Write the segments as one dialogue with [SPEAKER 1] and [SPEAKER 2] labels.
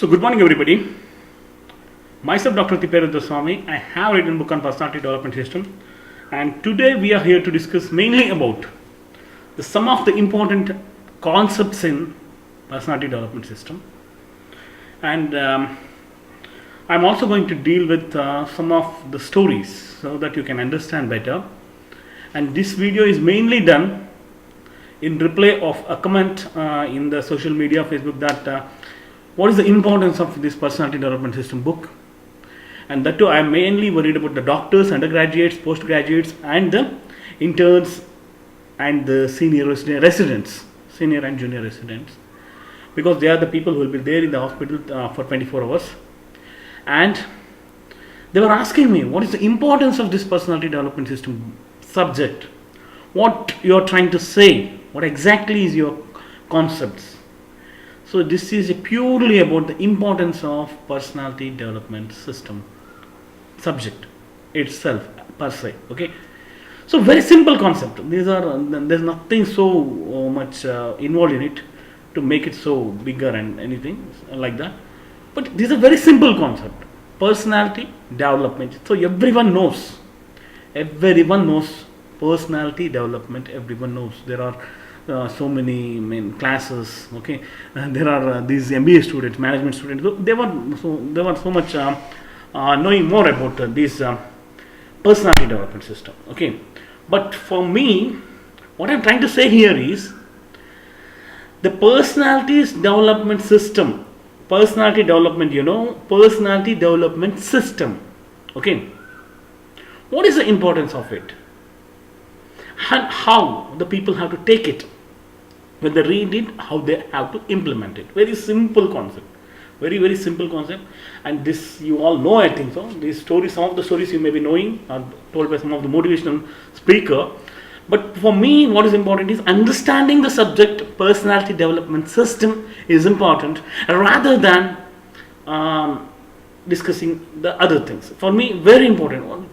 [SPEAKER 1] So good morning everybody. Myself Dr. Thipperudraswamy. I have written a book on personality development system, and today we are here to discuss mainly about some of the important concepts in personality development system, and I'm also going to deal with some of the stories so that you can understand better. And this video is mainly done in reply of a comment in the social media Facebook that what is the importance of this personality development system book, and that too I am mainly worried about the doctors, undergraduates, postgraduates, and the interns and the senior residents, senior and junior residents, because they are the people who will be there in the hospital for 24 hours. And they were asking me, what is the importance of this personality development system subject? What you are trying to say? What exactly is your concepts? So this is purely about the importance of personality development system subject itself per se. Okay, so very simple concept. There's nothing so much involved in it to make it so bigger and anything like that. But this is a very simple concept. Personality development. So everyone knows. Everyone knows personality development. Everyone knows there are so many classes. Okay, and there are these MBA students, management students. They were so much knowing more about this personality development system. Okay, but for me, what I'm trying to say here is the personality development system. Personality development, personality development system. Okay, what is the importance of it? And how the people have to take it when they read it, how they have to implement it. Very simple concept, very simple concept. And this you all know, I think so. These stories, some of the stories you may be knowing, are told by some of the motivational speaker. But for me, what is important is understanding the subject. Personality development system is important rather than discussing the other things. For me, very important.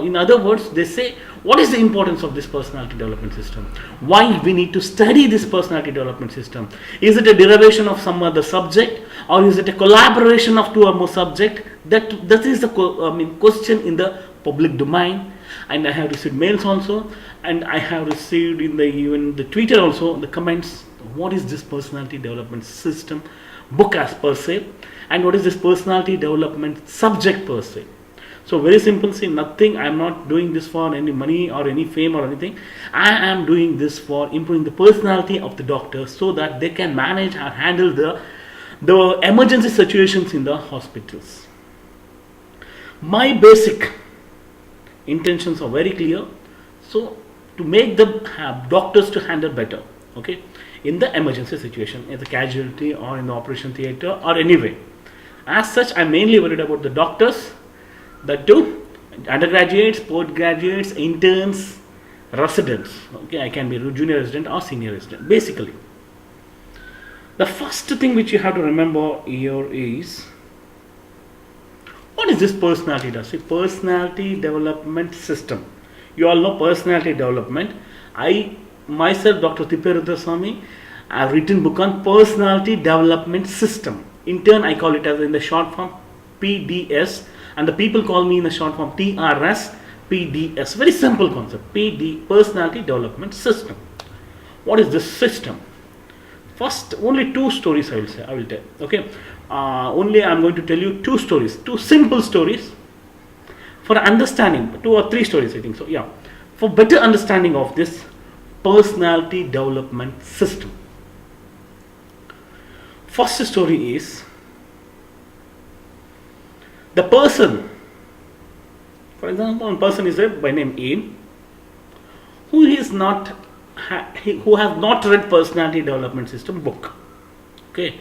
[SPEAKER 1] In other words, they say, what is the importance of this personality development system? Why we need to study this personality development system? Is it a derivation of some other subject, or is it a collaboration of two or more subjects? That is the question in the public domain. And I have received mails also, and I have received even the Twitter also, the comments. What is this personality development system book as per se, and what is this personality development subject per se? So very simple, see, nothing. I am not doing this for any money or any fame or anything. I am doing this for improving the personality of the doctors so that they can manage or handle the emergency situations in the hospitals. My basic intentions are very clear. So to make the doctors to handle better, okay, in the emergency situation, in the casualty or in the operation theater or anyway. As such, I'm mainly worried about the doctors, that too, undergraduates, postgraduates, interns, residents. Okay, I can be junior resident or senior resident. Basically, the first thing which you have to remember here is, what is this personality does? Personality development system. You all know personality development. I myself, Dr. Thipperudraswamy, I have written book on personality development system. In turn, I call it as in the short form PDS, and the people call me in the short form TRS, PDS. Very simple concept. PD, personality development system. What is this system? First, only two stories I will tell. Okay, only I am going to tell you two stories, two simple stories for understanding. 2 or 3 stories, I think so. Yeah, for better understanding of this personality development system. First story is the person. For example, one person is by name A, who has not read personality development system book. Okay,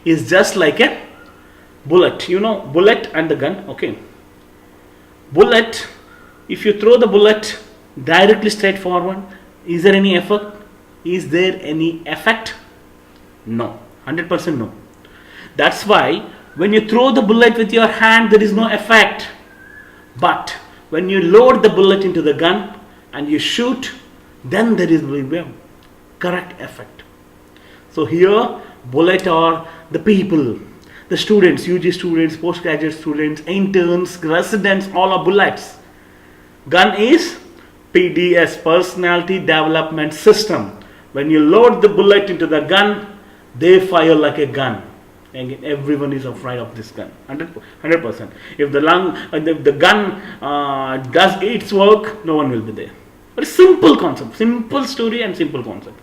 [SPEAKER 1] is just like a bullet. Bullet and the gun. Okay, bullet. If you throw the bullet directly straight forward, is there any effect? Is there any effect? No, 100% no. That's why when you throw the bullet with your hand, there is no effect. But when you load the bullet into the gun and you shoot, then there is a correct effect. So here, bullet are the people, The students, UG students, postgraduate students, interns, residents, all are bullets. Gun is PDS, Personality Development System. When you load the bullet into the gun, they fire like a gun. And everyone is afraid of this gun, 100%. If the gun does its work, no one will be there. But a simple concept, simple story and simple concept.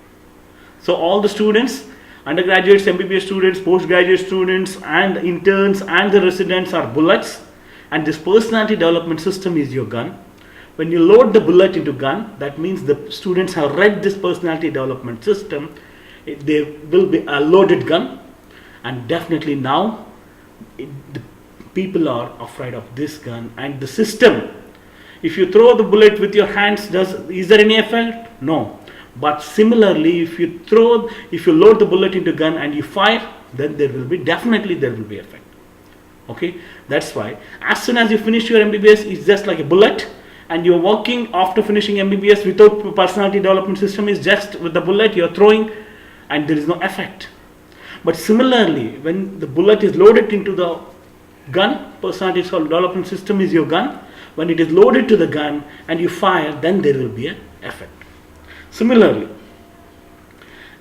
[SPEAKER 1] So all the students, undergraduates, MBBS students, postgraduate students, and interns and the residents are bullets, and this personality development system is your gun. When you load the bullet into gun, that means the students have read this personality development system. They will be a loaded gun, and definitely now the people are afraid of this gun and the system. If you throw the bullet with your hands, is there any effect? No. But similarly, if you load the bullet into gun and you fire, then there will be effect. Okay, that's why as soon as you finish your MBBS, it's just like a bullet, and you're working after finishing MBBS without personality development system. Is just with the bullet you're throwing, and there is no effect. But similarly, when the bullet is loaded into the gun, personality development system is your gun. When it is loaded to the gun and you fire, then there will be an effect. Similarly,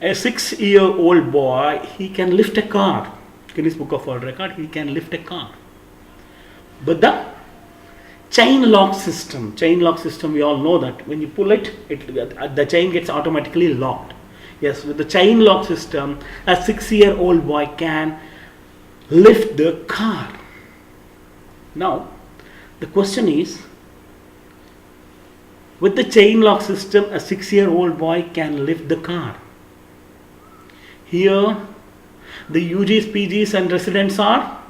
[SPEAKER 1] a 6-year-old boy, he can lift a car. Guinness Book of World Record, he can lift a car. But the chain lock system, we all know that when you pull it, the chain gets automatically locked. Yes, with the chain lock system, a 6-year-old boy can lift the car. Now, the question is, with the chain lock system, a 6-year-old boy can lift the car. Here, the UGs, PGs and residents are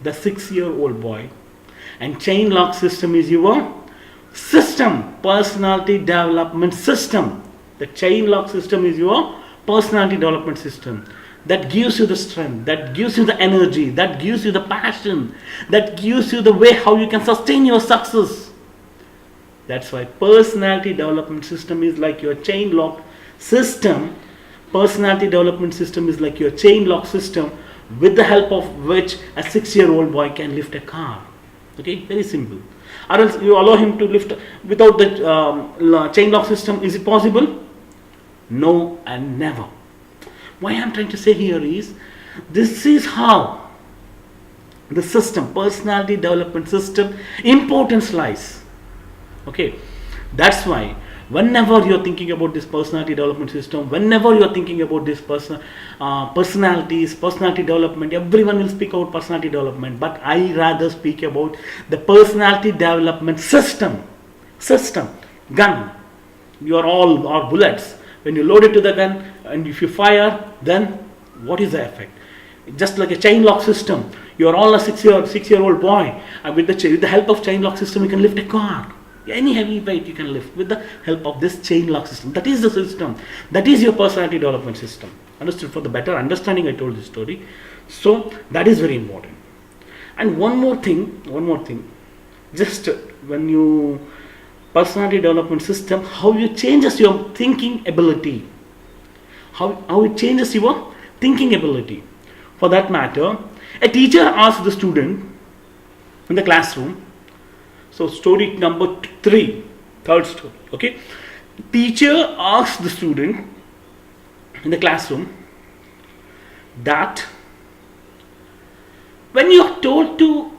[SPEAKER 1] the 6-year-old boy. And chain lock system is your system, personality development system. The chain lock system is your personality development system. That gives you the strength, that gives you the energy, that gives you the passion, that gives you the way how you can sustain your success. That's why personality development system is like your chain lock system. Personality development system is like your chain lock system, with the help of which a 6-year-old boy can lift a car. Okay, very simple. Or else you allow him to lift without the chain lock system. Is it possible? No and never. What I am trying to say here is, this is how the system, personality development system, importance lies. Okay, that's why whenever you're thinking about this personality development system, whenever you're thinking about this personalities, personality development, everyone will speak about personality development, but I rather speak about the personality development system. Gun. You are all are bullets. When you load it to the gun and if you fire, then what is the effect? Just like a chain lock system. You are all a 6-year-old boy, and with the help of chain lock system, you can lift a car. Any heavy weight you can lift with the help of this chain lock system. That is the system. That is your personality development system. Understood? For the better understanding, I told this story. So that is very important. And one more thing. Just when you personality development system, how it changes your thinking ability. How it changes your thinking ability. For that matter, a teacher asked the student in the classroom. So story number 3, third story. Okay, teacher asked the student in the classroom that when you are told to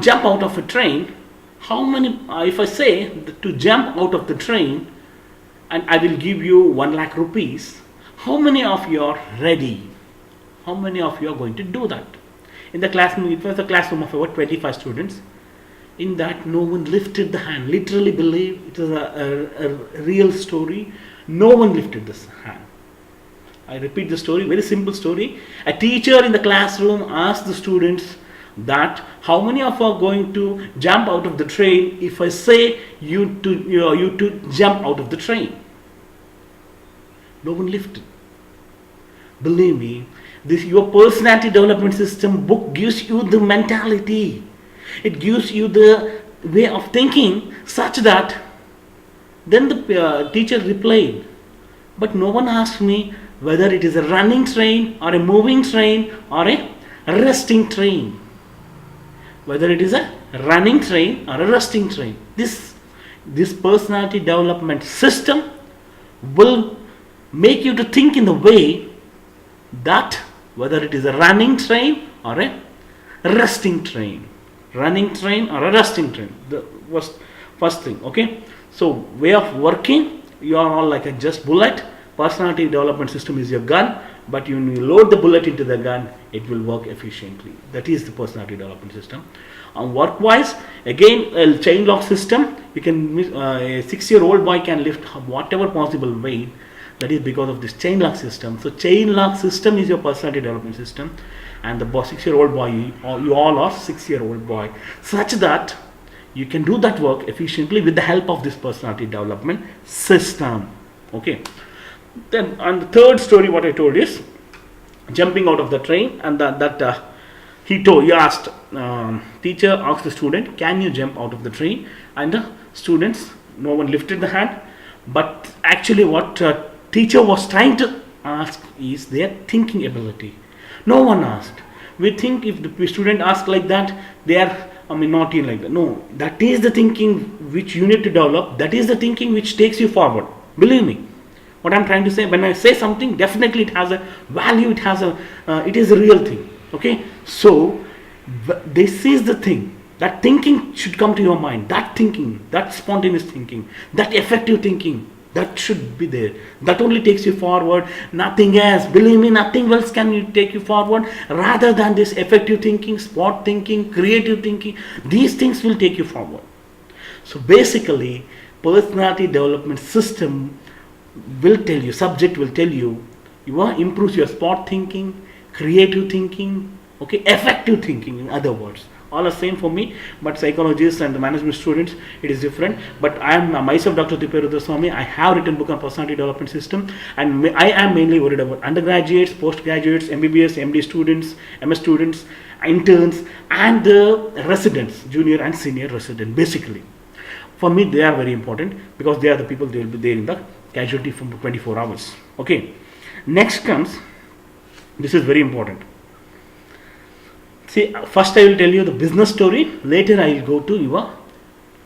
[SPEAKER 1] jump out of a train, how many? If I say to jump out of the train, and I will give you 1 lakh rupees, how many of you are ready? How many of you are going to do that? In the classroom, it was a classroom of about 25 students. In that, no one lifted the hand. Literally believe it is a real story. No one lifted this hand. I repeat the story, very simple story. A teacher in the classroom asked the students that how many of you are going to jump out of the train if I say you to jump out of the train. No one lifted. Believe me, this your personality development system book gives you the mentality. It gives you the way of thinking such that then the teacher replied, but no one asked me whether it is a running train or a moving train or a resting train. Whether it is a running train or a resting train, this personality development system will make you to think in the way that whether it is a running train or a resting train. Running train or a resting train. The first thing, okay? So way of working, you are all like a just bullet. Personality development system is your gun, but when you load the bullet into the gun, it will work efficiently. That is the personality development system. Work wise, again, a chain lock system. You can a 6-year-old boy can lift whatever possible weight. That is because of this chain lock system. So chain lock system is your personality development system, and the 6-year-old boy, you all are 6-year-old boy, such that you can do that work efficiently with the help of this personality development system. Okay. Then on the third story, what I told is jumping out of the train, and he asked, teacher asked the student, can you jump out of the train? And the students, no one lifted the hand, but actually what teacher was trying to ask is their thinking ability. No one asked. We think if the student asks like that, they are naughty like that. No, that is the thinking which you need to develop. That is the thinking which takes you forward. Believe me. What I'm trying to say, when I say something, definitely it has a value, it is a real thing. Okay, so this is the thing. That thinking should come to your mind. That thinking, that spontaneous thinking, that effective thinking, that should be there. That only takes you forward. Nothing else. Believe me, nothing else can take you forward rather than this effective thinking, spot thinking, creative thinking. These things will take you forward. So basically, personality development system will tell you, subject will tell you, improves your spot thinking, creative thinking, okay, effective thinking, in other words. All are same for me, but psychologists and the management students, it is different. But I am myself Dr. Thipperudraswamy. I have written book on personality development system, and I am mainly worried about undergraduates, postgraduates, MBBS, MD students, MS students, interns, and the residents, junior and senior resident. Basically, for me, they are very important because they are the people, they will be there in the casualty from 24 hours. Okay, next comes, this is very important. See, first I will tell you the business story, later I will go to your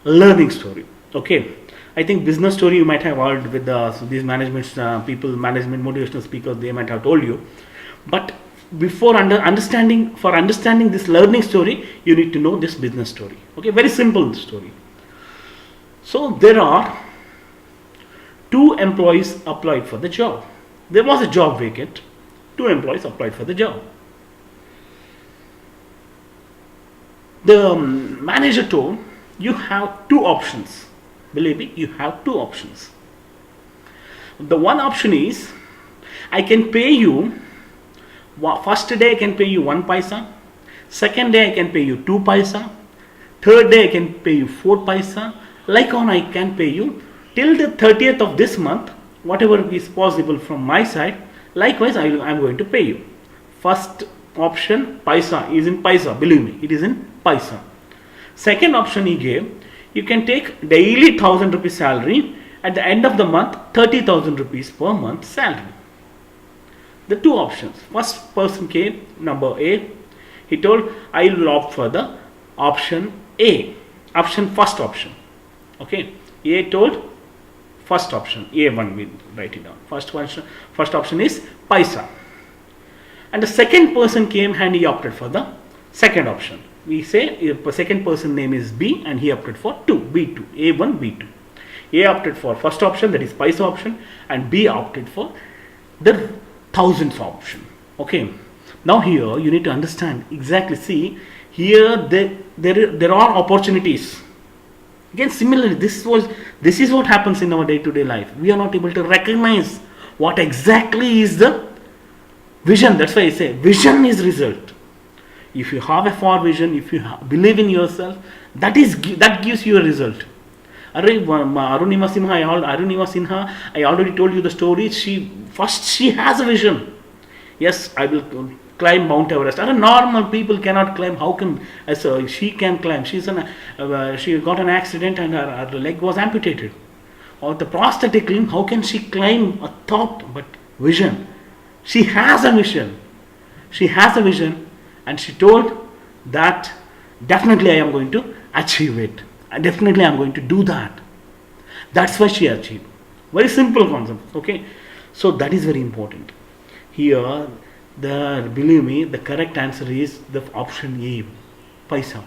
[SPEAKER 1] learning story. Okay, I think business story you might have heard with these management people, management motivational speakers, they might have told you. But before understanding this learning story, you need to know this business story. Okay, very simple story. So there are 2 employees applied for the job. There was a job vacant. 2 employees applied for the job. The manager told, you have 2 options. Believe me, you have 2 options. The one option is, I can pay you, first day I can pay you 1 paisa, second day I can pay you 2 paisa, third day I can pay you 4 paisa, like on I can pay you till the 30th of this month, whatever is possible from my side, likewise I am going to pay you. First option, paisa, is in paisa, believe me, it is in paisa. Second option he gave, you can take daily 1,000 rupees salary, at the end of the month 30,000 rupees per month salary. The 2 options. First person came, number A, he told, I will opt for the option A, first option. Okay, A told first option, A1, we write it down. First option is paisa. And the second person came and he opted for the second option. We say the second person name is B and he opted for B2, A1, B2. A opted for first option, that is paisa option, and B opted for the thousands option. Okay. Now here you need to understand exactly. See, here there are opportunities. Again, similarly, this is what happens in our day-to-day life. We are not able to recognize what exactly is the vision. That's why I say vision is result. If you have a far vision, if you believe in yourself, that gives you a result. Arunima Sinha, I already told you the story. She has a vision. Yes, I will climb Mount Everest. Normal people cannot climb. How come she can climb? She got an accident and her leg was amputated. Or the prosthetic limb, how can she climb a top? But vision. She has a vision. and she told that definitely I am going to achieve it. And definitely I am going to do that. That's why she achieved. Very simple concept. Okay, so that is very important. Here, believe me, the correct answer is the option A, paisa.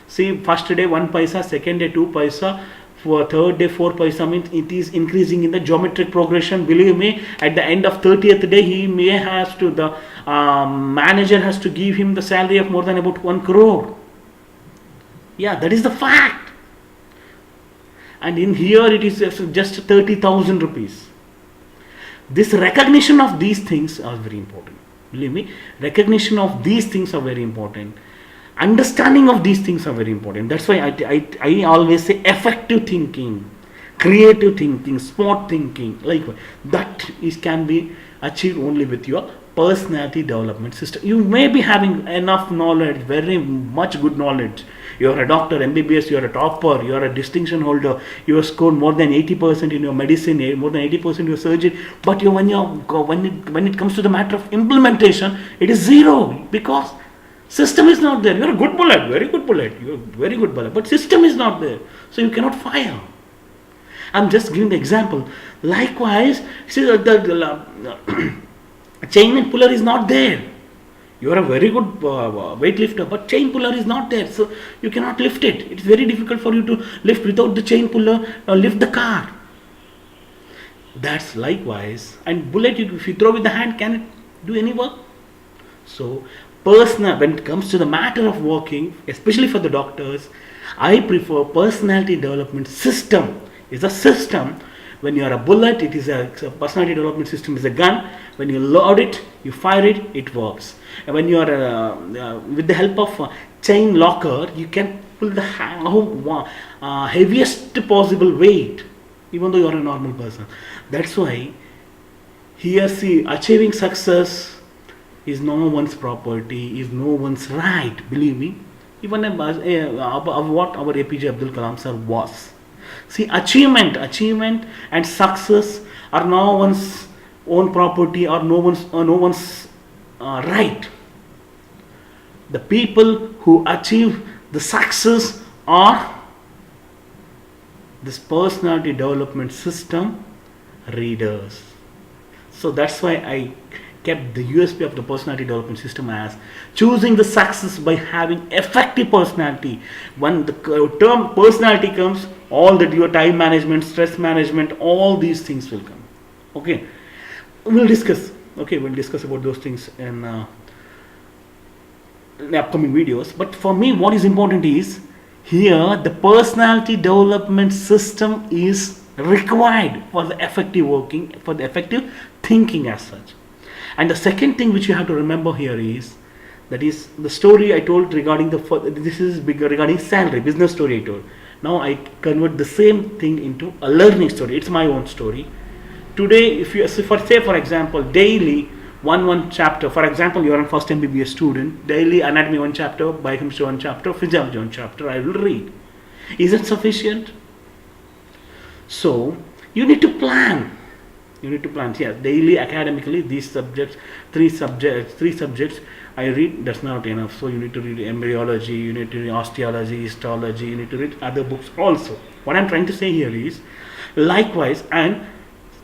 [SPEAKER 1] See, first day 1 paisa, second day 2 paisa, for third day 4 paisa, means it is increasing in the geometric progression. Believe me, at the end of 30th day, he may has to, the manager has to give him the salary of more than about 1 crore. Yeah, that is the fact. And in here it is just 30,000 rupees. This recognition of these things are very important. Believe me, recognition of these things are very important. Understanding of these things are very important. That's why I always say effective thinking, creative thinking, smart thinking, like that is can be achieved only with your personality development system. You may be having enough knowledge, very much good knowledge. You are a doctor, MBBS, you are a topper, you are a distinction holder, you have scored more than 80% in your medicine, more than 80% in your surgery, but when it comes to the matter of implementation, it is zero, because system is not there. You are a good bullet, very good bullet, you are very good bullet, but system is not there, so you cannot fire. I'm just giving the example. Likewise, see the chain and puller is not there. You are a very good weightlifter, but chain puller is not there, so you cannot lift it. It is very difficult for you to lift without the chain puller or lift the car. That's likewise. And bullet, if you throw with the hand, can it do any work? So, when it comes to the matter of working, especially for the doctors, I prefer personality development system. Is a system. When you are a bullet, it is a personality development system is a gun. When you load it, you fire it, it works. And when you are with the help of chain locker, you can pull the heaviest possible weight, even though you are a normal person. That's why here, see, achieving success is no one's property, is no one's right. Believe me, even what our APJ Abdul Kalam sir was. See, achievement and success are no one's own property or no one's right. The people who achieve the success are this personality development system readers. So that's why I kept the USP of the personality development system as choosing the success by having effective personality. When the term personality comes, all that your time management, stress management, all these things will come. Okay, we'll discuss. Okay, we'll discuss about those things in the upcoming videos. But for me, what is important is here the personality development system is required for the effective working, for the effective thinking as such. And the second thing which you have to remember here is that is the story I told regarding this is bigger regarding salary, business story I told. Now I convert the same thing into a learning story. It's my own story. Today, if you say for example, daily one chapter. For example, you are a first MBBS student. Daily anatomy 1 chapter, biochemistry 1 chapter, physiology 1 chapter. I will read. Is it sufficient? So you need to plan. Yeah, daily academically these subjects, three subjects I read, that's not enough. So you need to read embryology, you need to read osteology, histology, you need to read other books also. What I'm trying to say here is likewise, and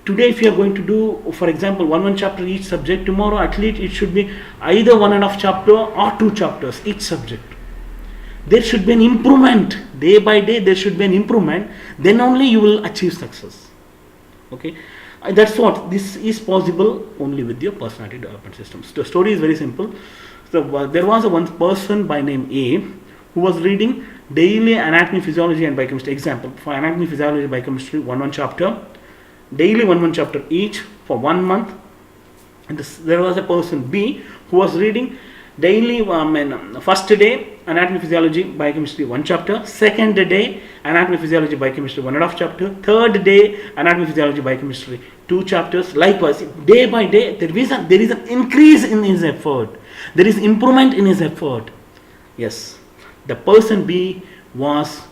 [SPEAKER 1] today if you are going to do, for example, one chapter each subject, tomorrow at least it should be either 1.5 chapter or 2 chapters each subject. There should be an improvement. Day by day there should be an improvement. Then only you will achieve success. Okay. That's what this is possible only with your personality development systems. The story is very simple. So there was one person by name A who was reading daily anatomy, physiology and biochemistry. Example, for anatomy, physiology and biochemistry, one chapter, daily one chapter each for 1 month. And there was a person B who was reading daily, first day anatomy, physiology, biochemistry 1 chapter, second day anatomy, physiology, biochemistry 1.5 chapter, third day anatomy, physiology, biochemistry 2 chapters. Likewise, day by day there is an increase in his effort, there is improvement in his effort. Yes, the person B was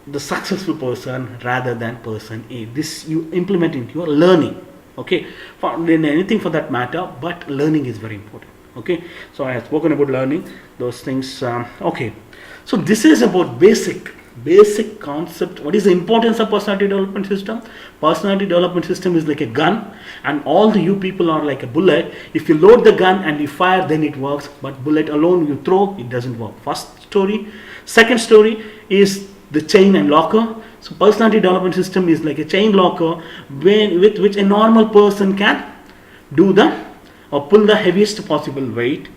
[SPEAKER 1] the successful person rather than person A. This you implement into your learning. Okay, for anything for that matter, but learning is very important. Okay, so I have spoken about learning those things. Okay, so this is about basic concept. What is the importance of personality development system? Personality development system is like a gun, and all the you people are like a bullet. If you load the gun and you fire, then it works, but bullet alone you throw, it doesn't work. First story. Second story is the chain and locker. So personality development system is like a chain locker with which a normal person can do the or pull the heaviest possible weight.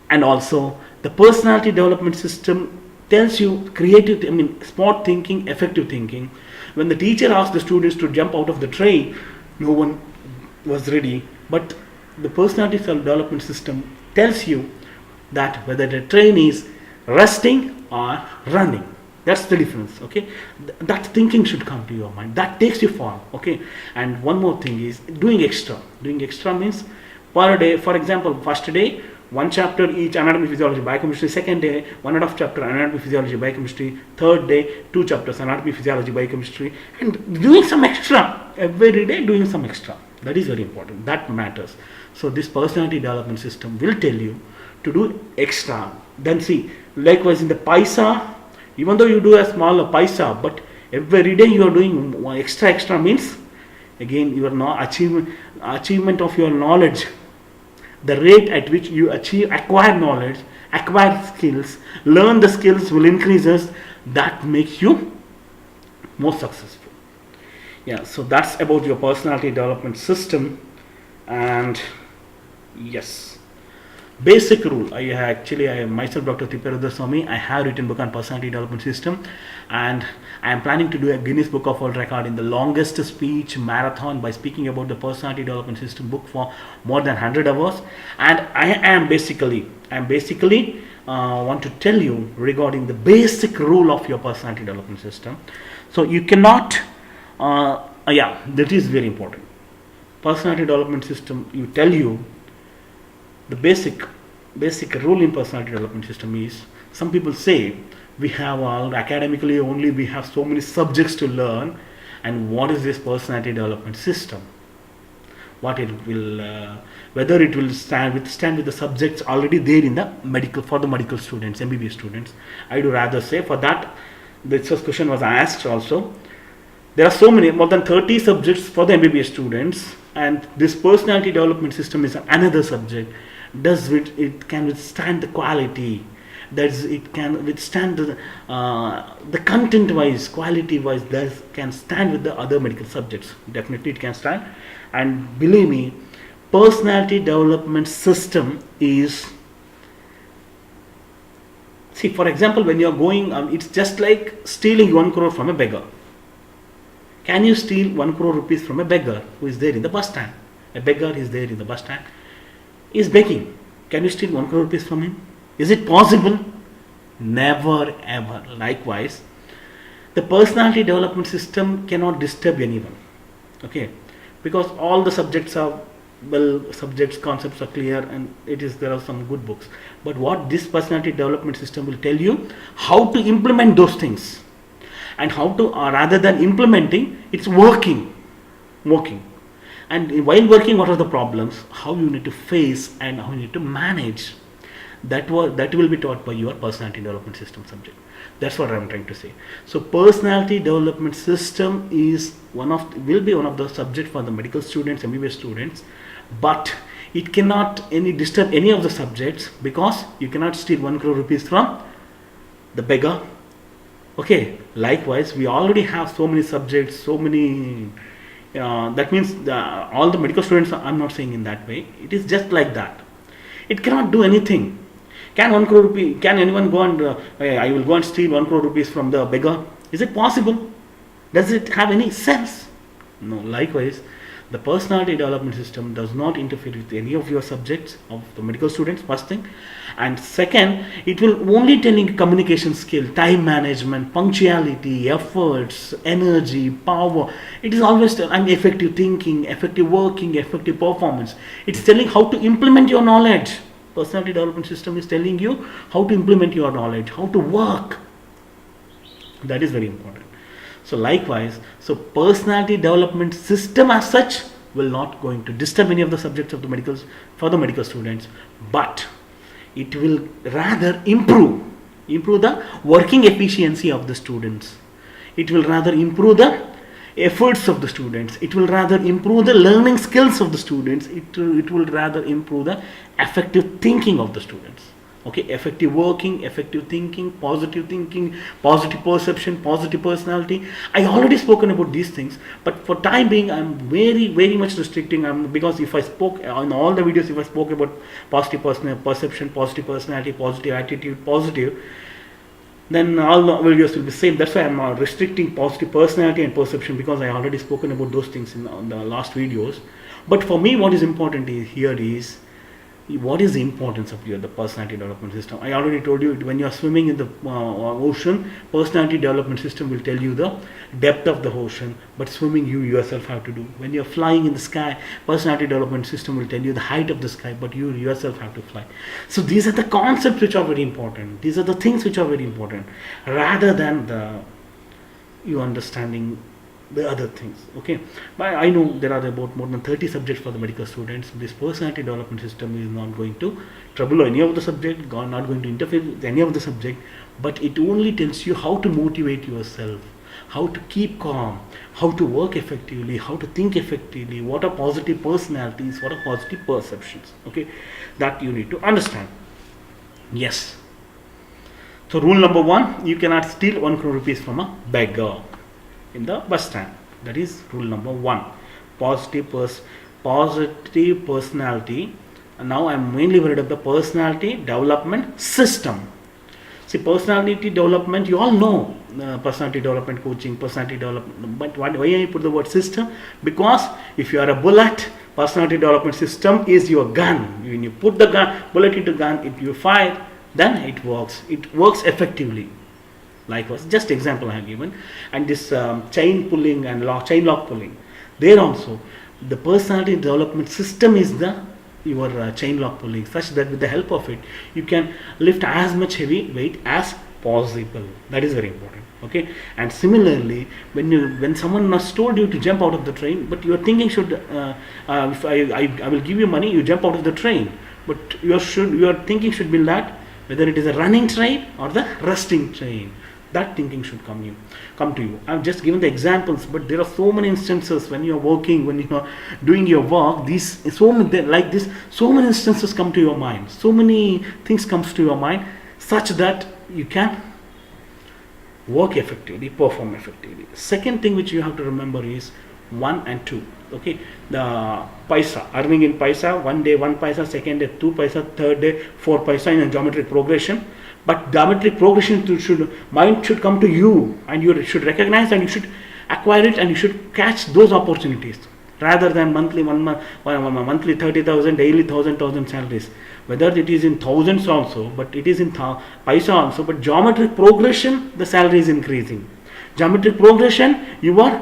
[SPEAKER 1] And also the personality development system tells you creative, smart thinking, effective thinking. When the teacher asked the students to jump out of the train, no one was ready, but the personality development system tells you that whether the train is resting or running. That's the difference. Okay, that thinking should come to your mind. That takes you far. Okay, and one more thing is doing extra. Doing extra means per day. For example, first day one chapter each anatomy, physiology, biochemistry. Second day 1.5 chapter anatomy, physiology, biochemistry. Third day 2 chapters anatomy, physiology, biochemistry, and doing some extra every day. Doing some extra. That is very important. That matters. So this personality development system will tell you to do extra. Then see, likewise in the paisa. Even though you do a small paisa, but every day you are doing extra means again your achievement of your knowledge, the rate at which you acquire knowledge, acquire skills, learn the skills will increases. That makes you more successful. Yeah, so that's about your personality development system. And yes, basic rule. I myself, Dr. Thipperudraswamy, I have written book on personality development system, and I am planning to do a Guinness Book of World Record in the longest speech marathon by speaking about the personality development system book for more than 100 hours. And I am basically want to tell you regarding the basic rule of your personality development system. So you cannot, that is very important. Personality development system, you tell you the basic rule in personality development system is, some people say we have all academically only we have so many subjects to learn, and what is this personality development system? What it will whether it will withstand with the subjects already there in the medical, for the medical students, MBBS students. I do rather say, for that this question was asked also. There are so many, more than 30 subjects for the MBBS students, and this personality development system is another subject. It can withstand the quality, it can withstand the content wise, quality wise, that can stand with the other medical subjects. Definitely it can stand. And believe me, personality development system is, see, for example, when you are going, it's just like stealing 1 crore from a beggar. Can you steal 1 crore rupees from a beggar who is there in the bus stand? A beggar is there in the bus stand, is begging. Can you steal 1 crore rupees from him? Is it possible? Never ever. Likewise, the personality development system cannot disturb anyone. Okay, because all the subjects are concepts are clear, and there are some good books. But what this personality development system will tell you, how to implement those things, and how to rather than implementing, it's working. And while working, what are the problems, how you need to face and how you need to manage. That will be taught by your personality development system subject. That's what I'm trying to say. So personality development system will be one of the subjects for the medical students, MBBS students, but it cannot disturb any of the subjects, because you cannot steal 1 crore rupees from the beggar. Okay, likewise, we already have so many subjects, so many. That means all the medical students, I'm not saying in that way, it is just like that. It cannot do anything. Can 1 crore rupee, can anyone go and I will go and steal 1 crore rupees from the beggar? Is it possible? Does it have any sense? No. Likewise, the personality development system does not interfere with any of your subjects of the medical students, first thing. And second, it will only tell you communication skill, time management, punctuality, efforts, energy, power. It is always effective thinking, effective working, effective performance. It's telling how to implement your knowledge. Personality development system is telling you how to implement your knowledge, how to work. That is very important. So likewise, personality development system as such will not going to disturb any of the subjects of the medicals for the medical students, but it will rather improve the working efficiency of the students. It will rather improve the efforts of the students. It will rather improve the learning skills of the students. It will rather improve the effective thinking of the students. Okay, effective working, effective thinking, positive perception, positive personality. I already spoken about these things, but for time being, I'm very much restricting. Because if I spoke on all the videos, if I spoke about positive perception, positive personality, positive attitude, positive, then all the videos will be same. That's why I'm restricting positive personality and perception, because I already spoken about those things in the last videos. But for me, what is important here is, what is the importance of the personality development system? I already told you, when you are swimming in the ocean, personality development system will tell you the depth of the ocean, but swimming you yourself have to do. When you are flying in the sky, personality development system will tell you the height of the sky, but you yourself have to fly. So these are the concepts which are very important. These are the things which are very important, rather than you understanding the other things. Okay, but I know there are about more than 30 subjects for the medical students. This personality development system is not going to trouble any of the subject, not going to interfere with any of the subject, but it only tells you how to motivate yourself, how to keep calm, how to work effectively, how to think effectively, what are positive personalities, what are positive perceptions. Okay, that you need to understand. Yes. So rule number 1, you cannot steal 1 crore rupees from a beggar in the bus stand. That is rule number 1. Positive personality. And now I am mainly worried of the personality development system. See, personality development, you all know personality development coaching, personality development. But why I put the word system? Because if you are a bullet, personality development system is your gun. When you put the bullet into gun, if you fire, then it works. It works effectively. Likewise, just example I have given, and this chain pulling and chain lock pulling, there also the personality development system is your chain lock pulling, such that with the help of it you can lift as much heavy weight as possible. That is very important. Okay, and similarly, when someone has told you to jump out of the train, but your thinking should, if I will give you money, you jump out of the train, but your thinking should be that whether it is a running train or the resting train. That thinking should come to you. I've just given the examples, but there are so many instances when you are working, when you are doing your work. So many instances come to your mind. So many things comes to your mind, such that you can work effectively, perform effectively. Second thing which you have to remember is 1 and 2. Okay, the paisa, earning in paisa. One day 1 paisa, second day 2 paisa, third day 4 paisa in a geometric progression. But geometric progression mind should come to you, and you should recognize, and you should acquire it, and you should catch those opportunities, rather than monthly 30,000, daily 1,000 salaries. Whether it is in thousands also, but it is in paisa also. But geometric progression, the salary is increasing. Geometric progression, your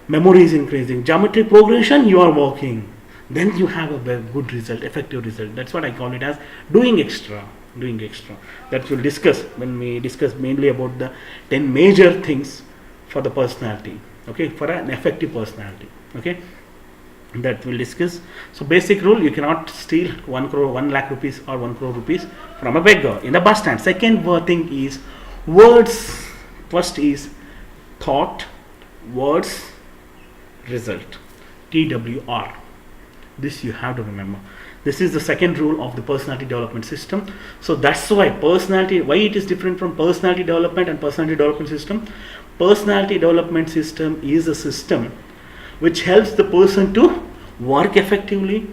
[SPEAKER 1] memory is increasing. Geometric progression, you are working. Then you have a very good result, effective result. That's what I call it as doing extra. That we'll discuss when we discuss mainly about the 10 major things for the personality. Okay, for an effective personality. Okay, that we'll discuss. So basic rule, you cannot steal 1 lakh rupees or 1 crore rupees from a beggar in the bus stand. Second thing is words. First is thought, words, result. TWR. This you have to remember. This is the second rule of the personality development system. So that's why why it is different from personality development and personality development system. Personality development system is a system which helps the person to work effectively,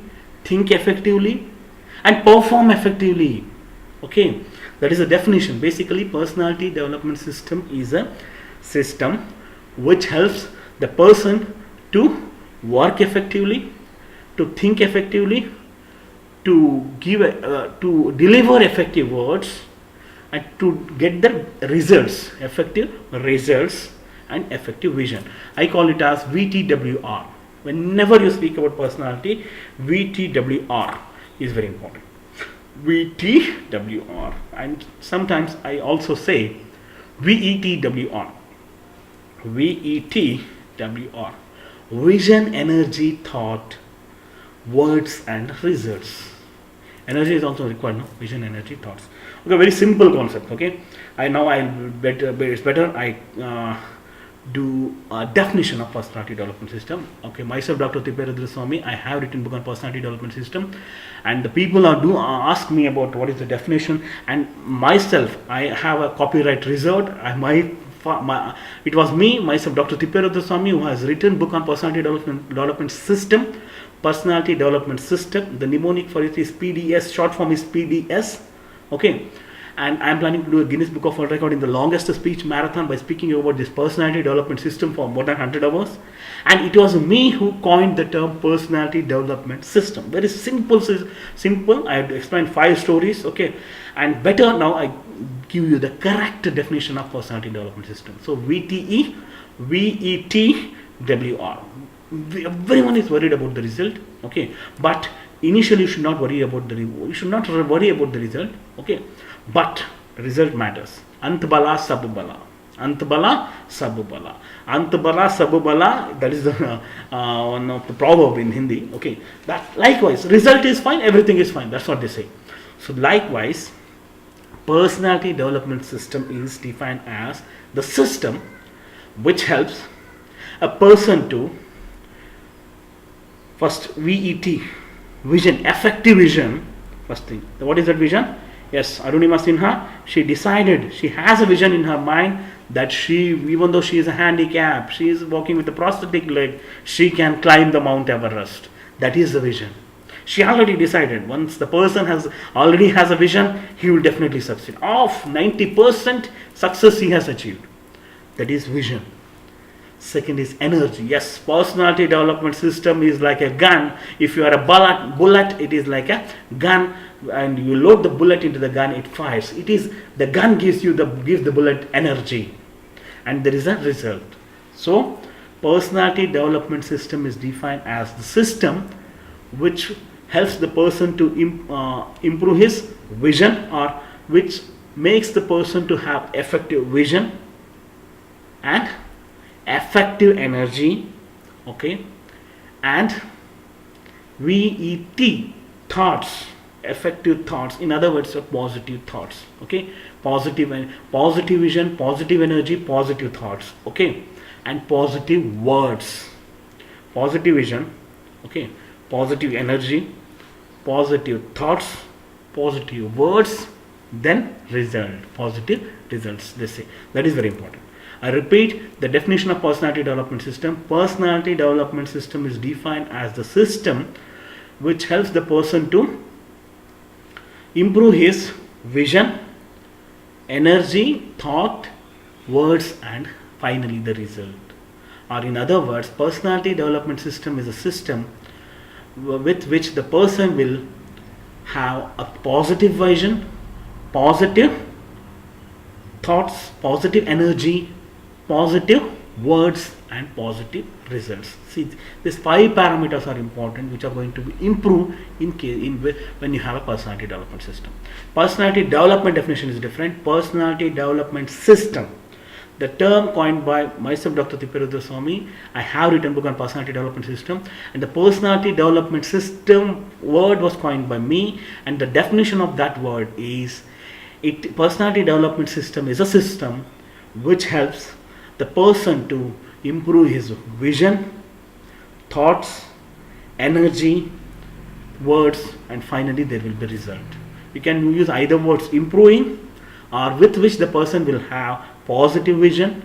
[SPEAKER 1] think effectively, and perform effectively. Okay, that is the definition. Basically, personality development system is a system which helps the person to work effectively, to think effectively, to deliver effective words, and to get the results, effective results and effective vision. I call it as VTWR. Whenever you speak about personality, VTWR is very important. VTWR, and sometimes I also say VETWR. VETWR. vision, energy, thought, words and results. Energy is also required, no? Vision, energy, thoughts. Okay, very simple concept. Okay, it's better I do a definition of personality development system. Okay, myself, Dr. Thipperudraswamy. I have written book on personality development system, and the people ask me about what is the definition, and myself, I have a copyright reserved. It was me, myself, Dr. Thipperudraswamy, who has written book on personality development system. Personality development system. The mnemonic for it is PDS. Short form is PDS. Okay, and I am planning to do a Guinness Book of World Record in the longest speech marathon by speaking about this personality development system for more than 100 hours. And it was me who coined the term personality development system. Very simple. I have explained 5 stories. Okay, and better now I give you the correct definition of personality development system. So VTE, VETWR. Everyone is worried about the result. Okay, but initially you should not worry about the result. Okay, but result matters. Antbala sabubala. Antbala sabubala. Antbala sabubala. That is the one of the proverb in Hindi. Okay, that likewise result is fine, everything is fine. That's what they say. So likewise, personality development system is defined as the system which helps a person to first VET, vision, effective vision. First thing, what is that vision? Yes, Arunima Sinha, she decided, she has a vision in her mind that she, even though she is a handicap, she is walking with a prosthetic leg, she can climb the Mount Everest. That is the vision. She already decided. Once the person already has a vision, he will definitely succeed. Of 90% success he has achieved. That is vision. Second is energy. Yes, personality development system is like a gun. If you are a bullet, it is like a gun, and you load the bullet into the gun, it fires. It is the gun gives the bullet energy, and there is a result. So, personality development system is defined as the system which helps the person to improve his vision, or which makes the person to have effective vision and effective energy. Okay, and VET, thoughts, effective thoughts, in other words, positive thoughts. Okay, positive vision, positive energy, positive thoughts. Okay, and positive words, positive vision. Okay, positive energy, positive thoughts, positive words, then result, positive results, they say. That is very important. I repeat the definition of personality development system. Personality development system is defined as the system which helps the person to improve his vision, energy, thought, words, and finally the result. Or in other words, personality development system is a system with which the person will have a positive vision, positive thoughts, positive energy, positive words, and positive results. See, these 5 parameters are important, which are going to be improved when you have a personality development system. Personality development definition is different. Personality development system, the term coined by myself, Dr. Thipperudraswamy. I have written book on personality development system, and the personality development system word was coined by me, and the definition of that word is personality development system is a system which helps the person to improve his vision, thoughts, energy, words, and finally there will be result. You can use either words, improving, or with which the person will have positive vision,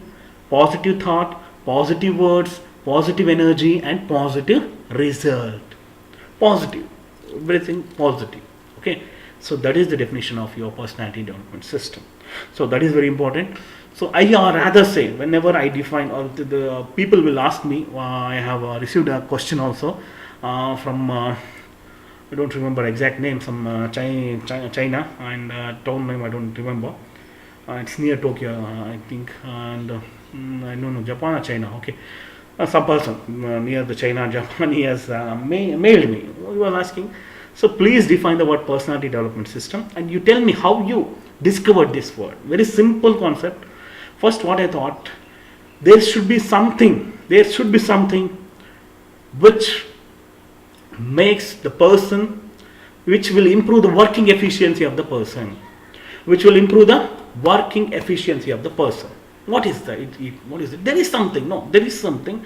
[SPEAKER 1] positive thought, positive words, positive energy, and positive result. Positive, everything positive. Okay, so that is the definition of your personality development system. So that is very important. So I rather say, whenever I define, or the people will ask me, I have received a question also from I don't remember exact name, some China, and town name I don't remember. It's near Tokyo, I think, and I don't know, Japan or China. Okay, some person near the China, Japan, he has mailed me. He was asking, so please define the word personality development system, and you tell me how you discovered this word. Very simple concept. First, what I thought, there should be something which makes the person, which will improve the working efficiency of the person, which will improve the working efficiency of the person. What is that? What is it? There is something. No, there is something,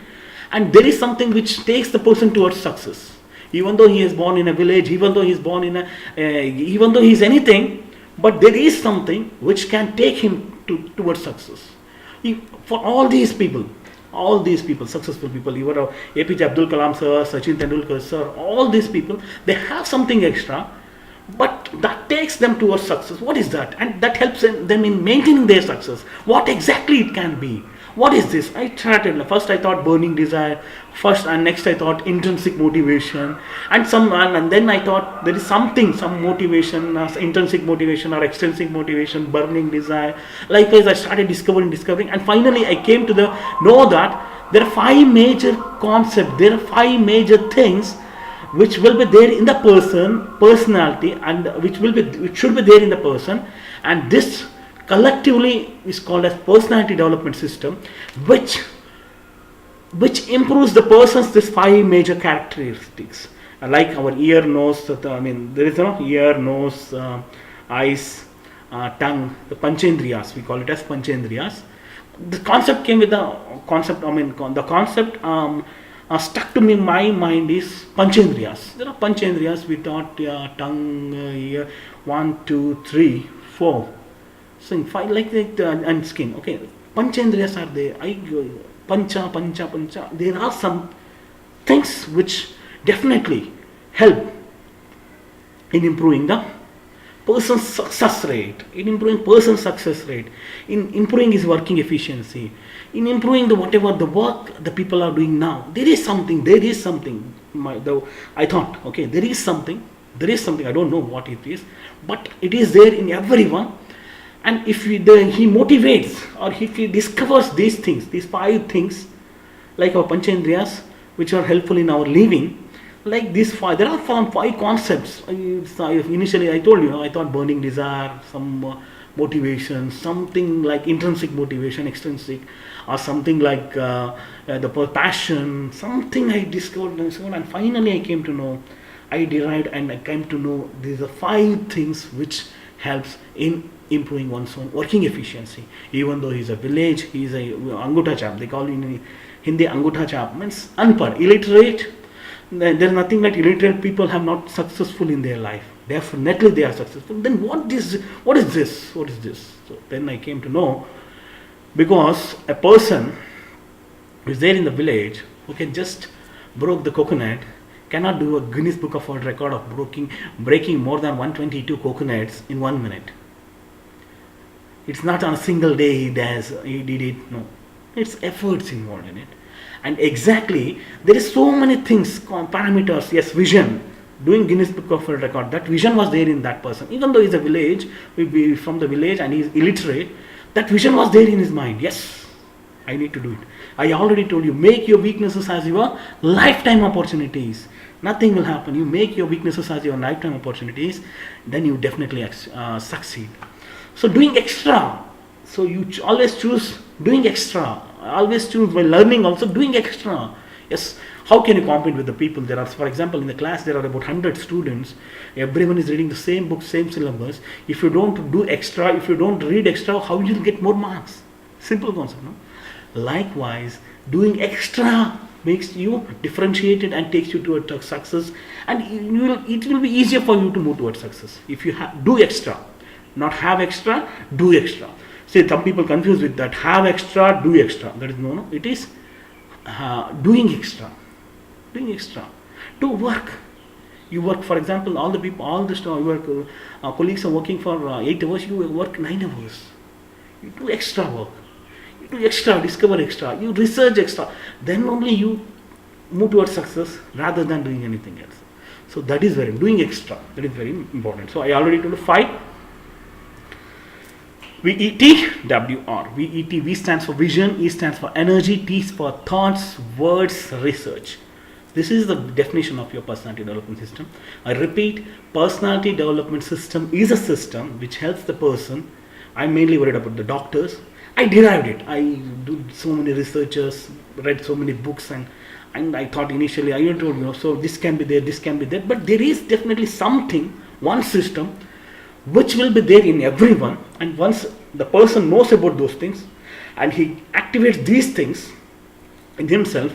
[SPEAKER 1] and there is something which takes the person towards success. Even though he is born in a village, even though he is born in a, even though he is anything, but there is something which can take him towards success. For all these people, successful people, even APJ Abdul Kalam sir, Sachin Tendulkar sir, all these people, they have something extra, but that takes them towards success. What is that? And that helps them in maintaining their success. What exactly it can be? What is this? I started, first I thought burning desire, first and next I thought intrinsic motivation, and then I thought there is something, some motivation, intrinsic motivation or extrinsic motivation, burning desire. Likewise I started discovering, and finally I came to know that there are 5 major concepts, there are 5 major things which will be there in the personality, and which should be there in the person, and this collectively is called as personality development system, which improves the person's this 5 major characteristics, like our ear, nose, there is ear, nose, eyes, tongue, the panchendriyas, we call it as panchendriyas. The concept came with the concept, the concept stuck to me in my mind is panchendriyas. There are panchendriyas, we thought tongue, ear, 1, 2, 3, 4. 5 like that, and skin. Okay, panchendriyas are there. Pancha. There are some things which definitely help in improving the person's success rate, in improving his working efficiency, in improving whatever the work the people are doing now. There is something. I thought, okay, there is something. I don't know what it is, but it is there in everyone. And if he motivates, or if he discovers these things, these 5 things, like our panchendriyas, which are helpful in our living, like these 5, there are 5 concepts. Initially I told you, I thought burning desire, some motivation, something like intrinsic motivation, extrinsic, or something like the passion, something I discovered and so on. And finally I came to know, I derived and I came to know these are 5 things which helps in improving one's own working efficiency. Even though he's a village, he's a angutha chap, they call in Hindi angutha chap, means unpad, illiterate. There's nothing like illiterate people have not successful in their life. Definitely they are successful. Then what is this? So then I came to know, because a person who is there in the village who can just broke the coconut cannot do a Guinness Book of World Record of breaking more than 122 coconuts in 1 minute. It's not on a single day he did it. No, it's efforts involved in it. And exactly, there is so many things, parameters. Yes, vision, doing Guinness Book of World Record. That vision was there in that person. Even though he's a village, from the village, and he's illiterate, that vision was there in his mind. Yes, I need to do it. I already told you, make your weaknesses as your lifetime opportunities. Nothing will happen. You make your weaknesses as your lifetime opportunities, then you definitely succeed. So doing extra. So you always choose doing extra. Always choose by learning also doing extra. Yes. How can you compete with the people? There are, for example, in the class there are about 100 students. Everyone is reading the same book, same syllabus. If you don't do extra, if you don't read extra, how will you get more marks? Simple concept, no? Likewise, doing extra makes you differentiated and takes you towards success, and it will be easier for you to move towards success if you do extra. Not have extra, do extra. See, some people confuse with that. Have extra, do extra. That is no. It is doing extra. Doing extra. Do work. You work, for example, all the people, your colleagues are working for 8 hours. You work 9 hours. You do extra work. You do extra, discover extra. You research extra. Then only you move towards success rather than doing anything else. So that is doing extra. That is very important. So I already told you 5. VETWR. V stands for vision, E stands for energy, T is for thoughts, words, research. This is the definition of your personality development system. I repeat, personality development system is a system which helps the person. I'm mainly worried about the doctors. I derived it. I did so many researches, read so many books, and And I thought initially, I told you, so this can be there, this can be there, but there is definitely something, one system, which will be there in everyone. And once the person knows about those things, and he activates these things in himself,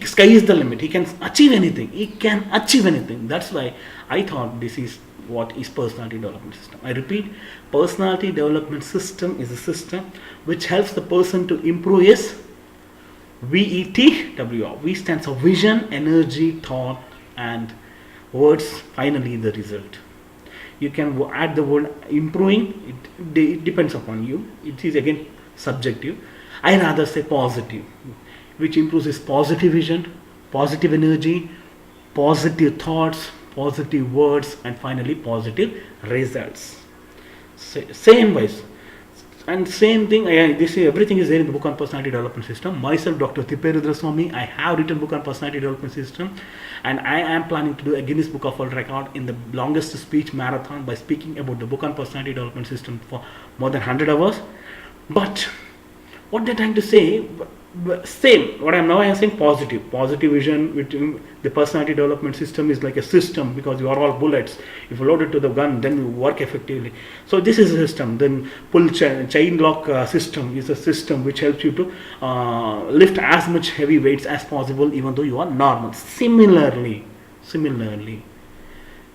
[SPEAKER 1] sky is the limit. He can achieve anything. He can achieve anything. That's why I thought this is what is personality development system. I repeat, personality development system is a system which helps the person to improve his VETWR. V stands for vision, energy, thought, and words. Finally, the result. You can add the word improving. It depends upon you. It is again subjective. I rather say positive, which improves his positive vision, positive energy, positive thoughts, positive words, and finally positive results. Same ways. And same thing, everything is there in the book on personality development system. Myself, Dr. Thipperudraswamy, I have written book on personality development system, and I am planning to do a Guinness Book of World Record in the longest speech marathon by speaking about the book on personality development system for more than 100 hours. But what they're trying to say, same. What I am saying positive vision. Which the personality development system is like a system, because you are all bullets. If you load it to the gun, then you work effectively. So this is a system. Then pull chain lock system is a system which helps you to lift as much heavy weights as possible, even though you are normal. Similarly,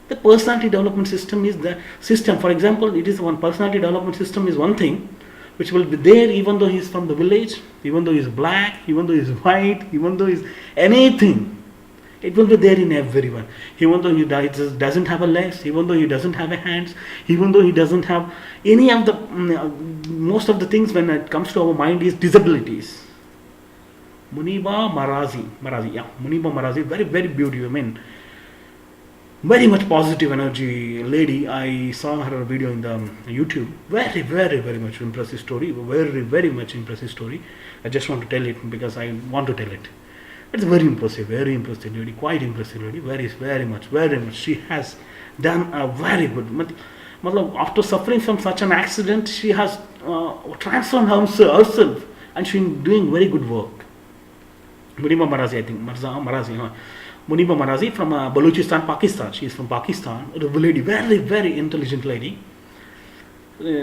[SPEAKER 1] the personality development system is the system. For example, it is one personality development system is one thing which will be there even though he is from the village, even though he is black, even though he is white, even though he is anything. It will be there in everyone. Even though he doesn't have a legs, even though he doesn't have a hands, even though he doesn't have any of the most of the things when it comes to our mind is disabilities. Muniba Marazi, very, very beautiful. I mean, very much positive energy lady. I saw her video in the YouTube. Very, very, very much impressive story. Very, very much impressive story. I just want to tell it because I want to tell it. It's very impressive lady, quite impressive lady. Very, very much. She has done a very good. After suffering from such an accident, she has transformed herself, and she's doing very good work. Muniba Marazi, I think. Muniba Marazi from Balochistan, Pakistan. She is from Pakistan. A lady, very, very intelligent lady.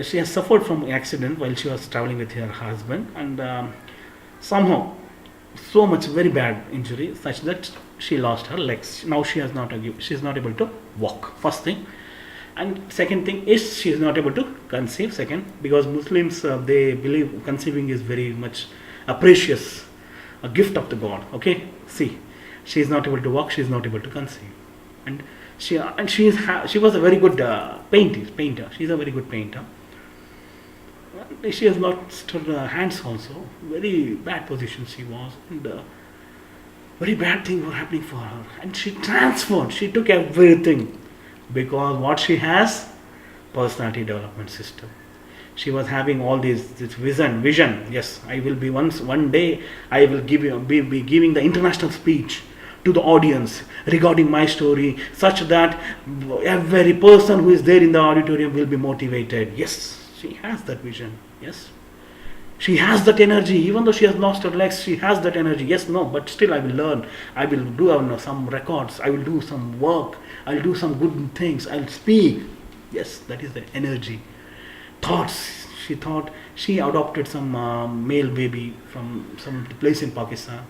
[SPEAKER 1] She has suffered from an accident while she was traveling with her husband, and somehow, so much very bad injury, such that she lost her legs. Now she is not able to walk. First thing, and second thing is she is not able to conceive. Second, because Muslims they believe conceiving is very much a precious, a gift of the God. Okay, see. She is not able to walk. She is not able to conceive, and she was a very good painter. She is a very good painter. She has lost her hands also. Very bad position she was, and very bad things were happening for her. And she transformed. She took everything because what she has, personality development system. She was having all this vision. Yes, I will be one day. I will be giving the international speech to the audience regarding my story, such that every person who is there in the auditorium will be motivated. Yes, she has that vision. Yes, she has that energy. Even though she has lost her legs, she has that energy. Yes, no, but still I will learn. I will do some records. I will do some work. I will do some good things. I will speak. Yes, that is the energy. Thoughts. She adopted some male baby from some place in Pakistan,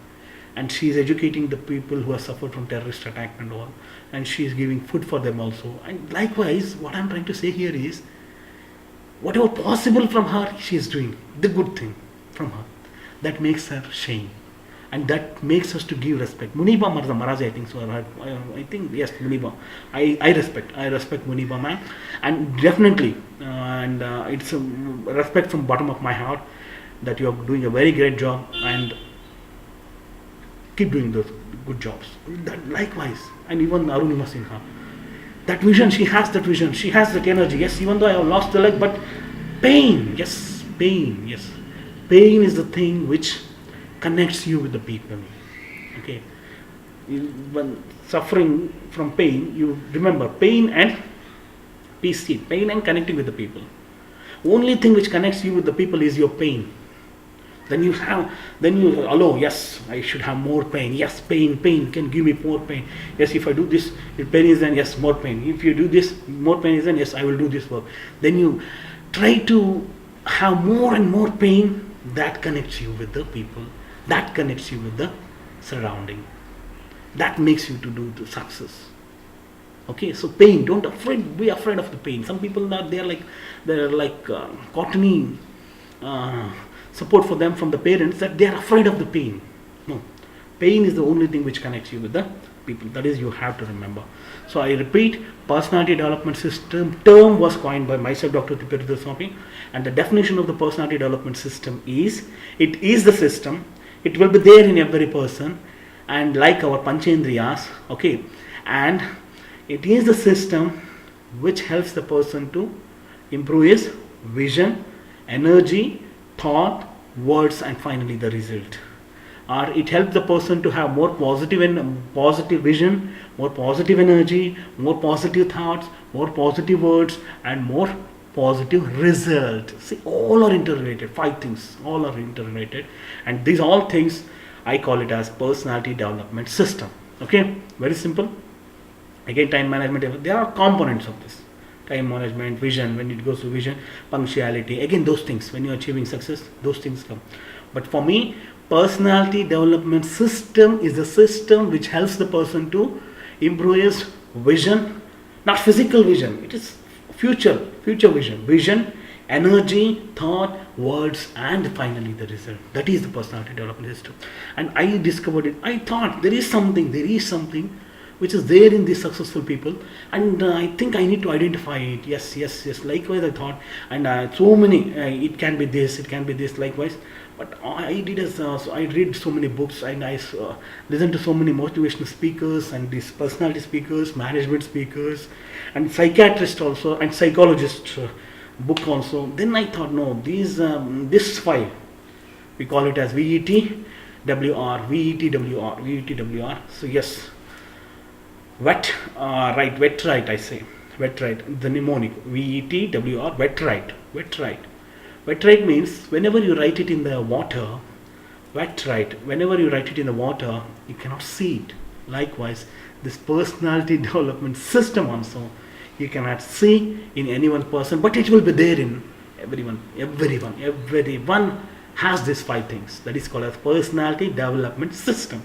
[SPEAKER 1] and she is educating the people who have suffered from terrorist attack and all, and she is giving food for them also. And likewise, what I am trying to say here is, whatever possible from her, she is doing the good thing from her. That makes her shine, and that makes us to give respect. Muniba Marazi, I think so. I think yes, Muniba. I respect Muniba, man, and definitely, it's a respect from bottom of my heart that you are doing a very great job, and keep doing those good jobs. That likewise, and even Arunima Sinha, that vision, she has that vision, she has that energy. Yes, even though I have lost the leg, but pain, yes, pain is the thing which connects you with the people. Okay, when suffering from pain, you remember pain and pain and connecting with the people. Only thing which connects you with the people is your pain. Then you allow, yes, I should have more pain. Yes, pain can give me more pain. Yes, if I do this, if pain is then, yes, more pain. If you do this, more pain is then, yes, I will do this work. Then you try to have more and more pain. That connects you with the people. That connects you with the surrounding. That makes you to do the success. Okay, so pain, don't be afraid of the pain. Some people they're like cottony support for them from the parents, that they are afraid of the pain. No, pain is the only thing which connects you with the people. That is, you have to remember. So I repeat, personality development system term was coined by myself, Dr. Thipperudraswamy, and the definition of the personality development system is, it is the system. It will be there in every person, and like our panchendriyas, okay, and it is the system which helps the person to improve his vision, energy, thought, words, and finally the result. Or it helps the person to have more positive vision, more positive energy, more positive thoughts, more positive words, and more positive result. See, all are interrelated. 5 things, all are interrelated, and these all things I call it as personality development system. Okay, very simple. Again, time management, there are components of this. Time management, vision, when it goes to vision, punctuality, again those things, when you're achieving success, those things come. But for me, personality development system is the system which helps the person to improve his vision, not physical vision, it is future vision, energy, thought, words, and finally the result. That is the personality development system. And I discovered it. I thought there is something which is there in these successful people, and I think I need to identify it. Yes. Likewise, I thought, and so many. It can be this. Likewise, but I did so I read so many books, and I listened to so many motivational speakers and these personality speakers, management speakers, and psychiatrists also, and psychologists book also. Then I thought, no, these this 5, we call it as VETWR. So yes. Wet right, I say. Wet right, the mnemonic. VETWR, wet right means whenever you write it in the water, whenever you write it in the water, you cannot see it. Likewise, this personality development system also, you cannot see in any one person, but it will be there in everyone. Everyone has these 5 things. That is called as personality development system.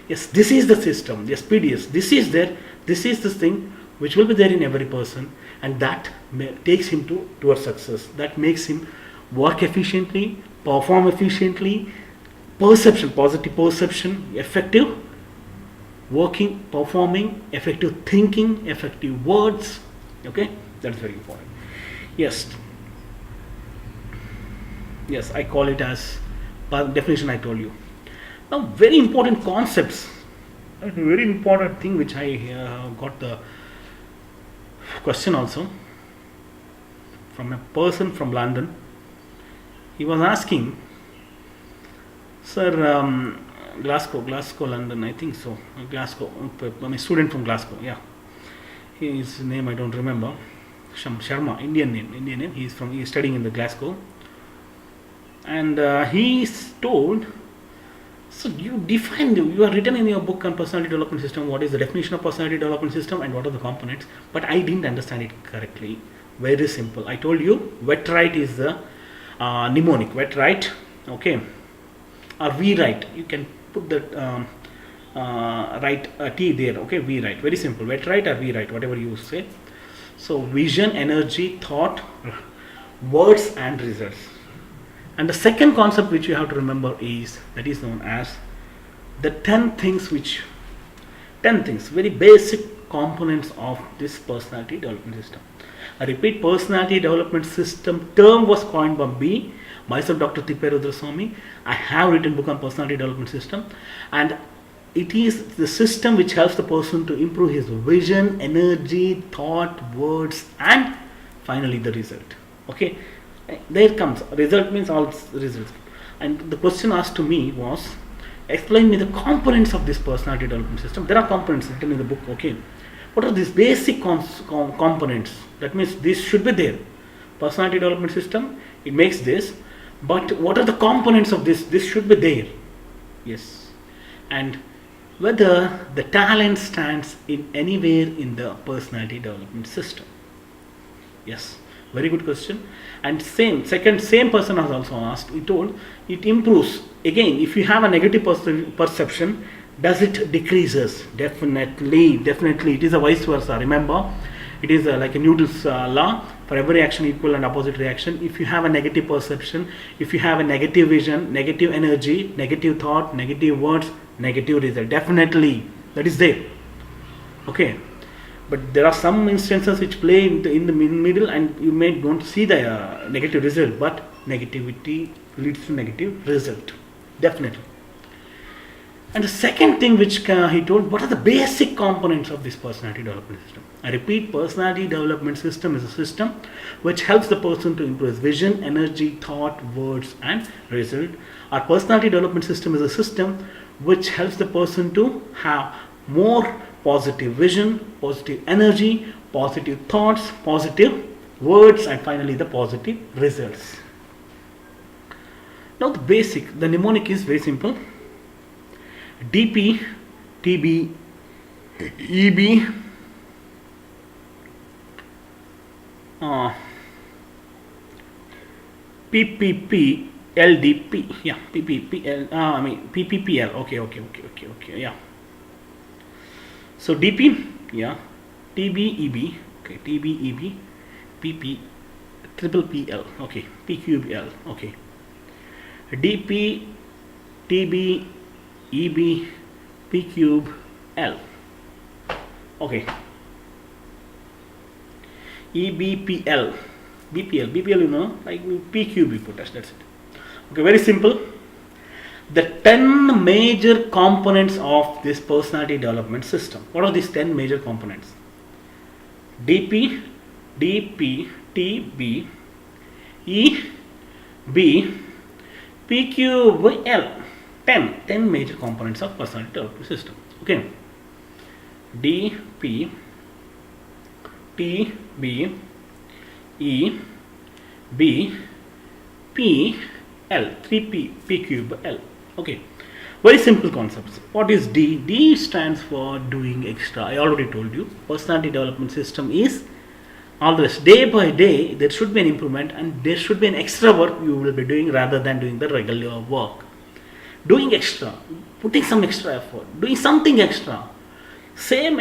[SPEAKER 1] Yes, this is the system. Yes, PDS. This is there. This is the thing which will be there in every person, and that takes him towards success. That makes him work efficiently, perform efficiently, positive perception, effective working, performing, effective thinking, effective words. Okay, that's very important. Yes, I call it as definition I told you. Now, very important concepts, a very important thing which I got the question also from a person from London. He was asking, sir, Glasgow, London, I think so. Glasgow, I'm a student from Glasgow, yeah. His name I don't remember. Sharma, Indian name. He is studying in the Glasgow, and he's told. So you are written in your book on personality development system, what is the definition of personality development system and what are the components, but I didn't understand it correctly. Very simple. I told you, wet right is the mnemonic, wet right, okay, or V right. You can put that right T there, okay, V right. Very simple, wet right or V right, whatever you say. So vision, energy, thought, words, and results. And the second concept which you have to remember is, that is known as the 10 things, very basic components of this personality development system. I repeat, personality development system term was coined by me, myself, Dr. Thipperudraswamy. I have written book on personality development system, and it is the system which helps the person to improve his vision, energy, thought, words, and finally the result. Okay. There comes result, means all results. And the question asked to me was, explain me the components of this personality development system. There are components written in the book. Okay, what are these basic components? That means this should be there. Personality development system, it makes this. But what are the components of this? This should be there. Yes. And whether the talent stands in anywhere in the personality development system. Yes, very good question. And same person has also asked. He told it improves. Again, if you have a negative perception, does it decreases? Definitely. It is a vice versa. Remember, it is like a Newton's law. For every action, equal and opposite reaction. If you have a negative perception, if you have a negative vision, negative energy, negative thought, negative words, negative result. Definitely, that is there. Okay. But there are some instances which play in the middle, and you may don't see the negative result, but negativity leads to negative result. Definitely. And the second thing which he told, what are the basic components of this personality development system? I repeat, personality development system is a system which helps the person to improve his vision, energy, thought, words, and result. Our personality development system is a system which helps the person to have more positive vision, positive energy, positive thoughts, positive words, and finally the positive results. Now the mnemonic is very simple. DP, TB, EB, PPP, LDP. Yeah, PPPL. PPPL. Okay. Yeah. So DP, yeah, TB, EB. Okay, TB, EB, PP, triple PL. Okay, P cube L. Okay. DP, TB, EB, P cube L. Okay. EBPL, BPL, you know, like P cube we put as, that's it. Okay, very simple. The 10 major components of this personality development system. What are these 10 major components? DP, TB, EB, P cube L. 10 major components of personality development system. Okay. DP, TB, EB, P, L. 3P, P cube L. Okay. Very simple concepts. What is D? D stands for doing extra. I already told you. Personality development system is always day by day there should be an improvement, and there should be an extra work you will be doing rather than doing the regular work. Doing extra, putting some extra effort, doing something extra. Same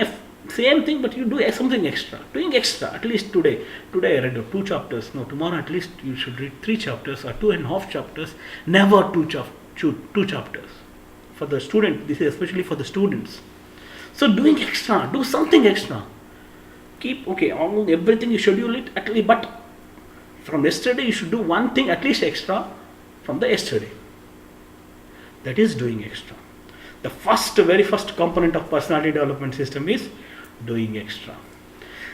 [SPEAKER 1] thing, but you do something extra. Doing extra, at least today I read 2 chapters. No, tomorrow at least you should read 3 chapters or 2.5 chapters. Never 2 chapters. For the student, this is especially for the students. So doing extra, do something extra. Keep, everything you schedule it at least, but from yesterday you should do one thing at least extra from the yesterday. That is doing extra. The very first component of personality development system is doing extra.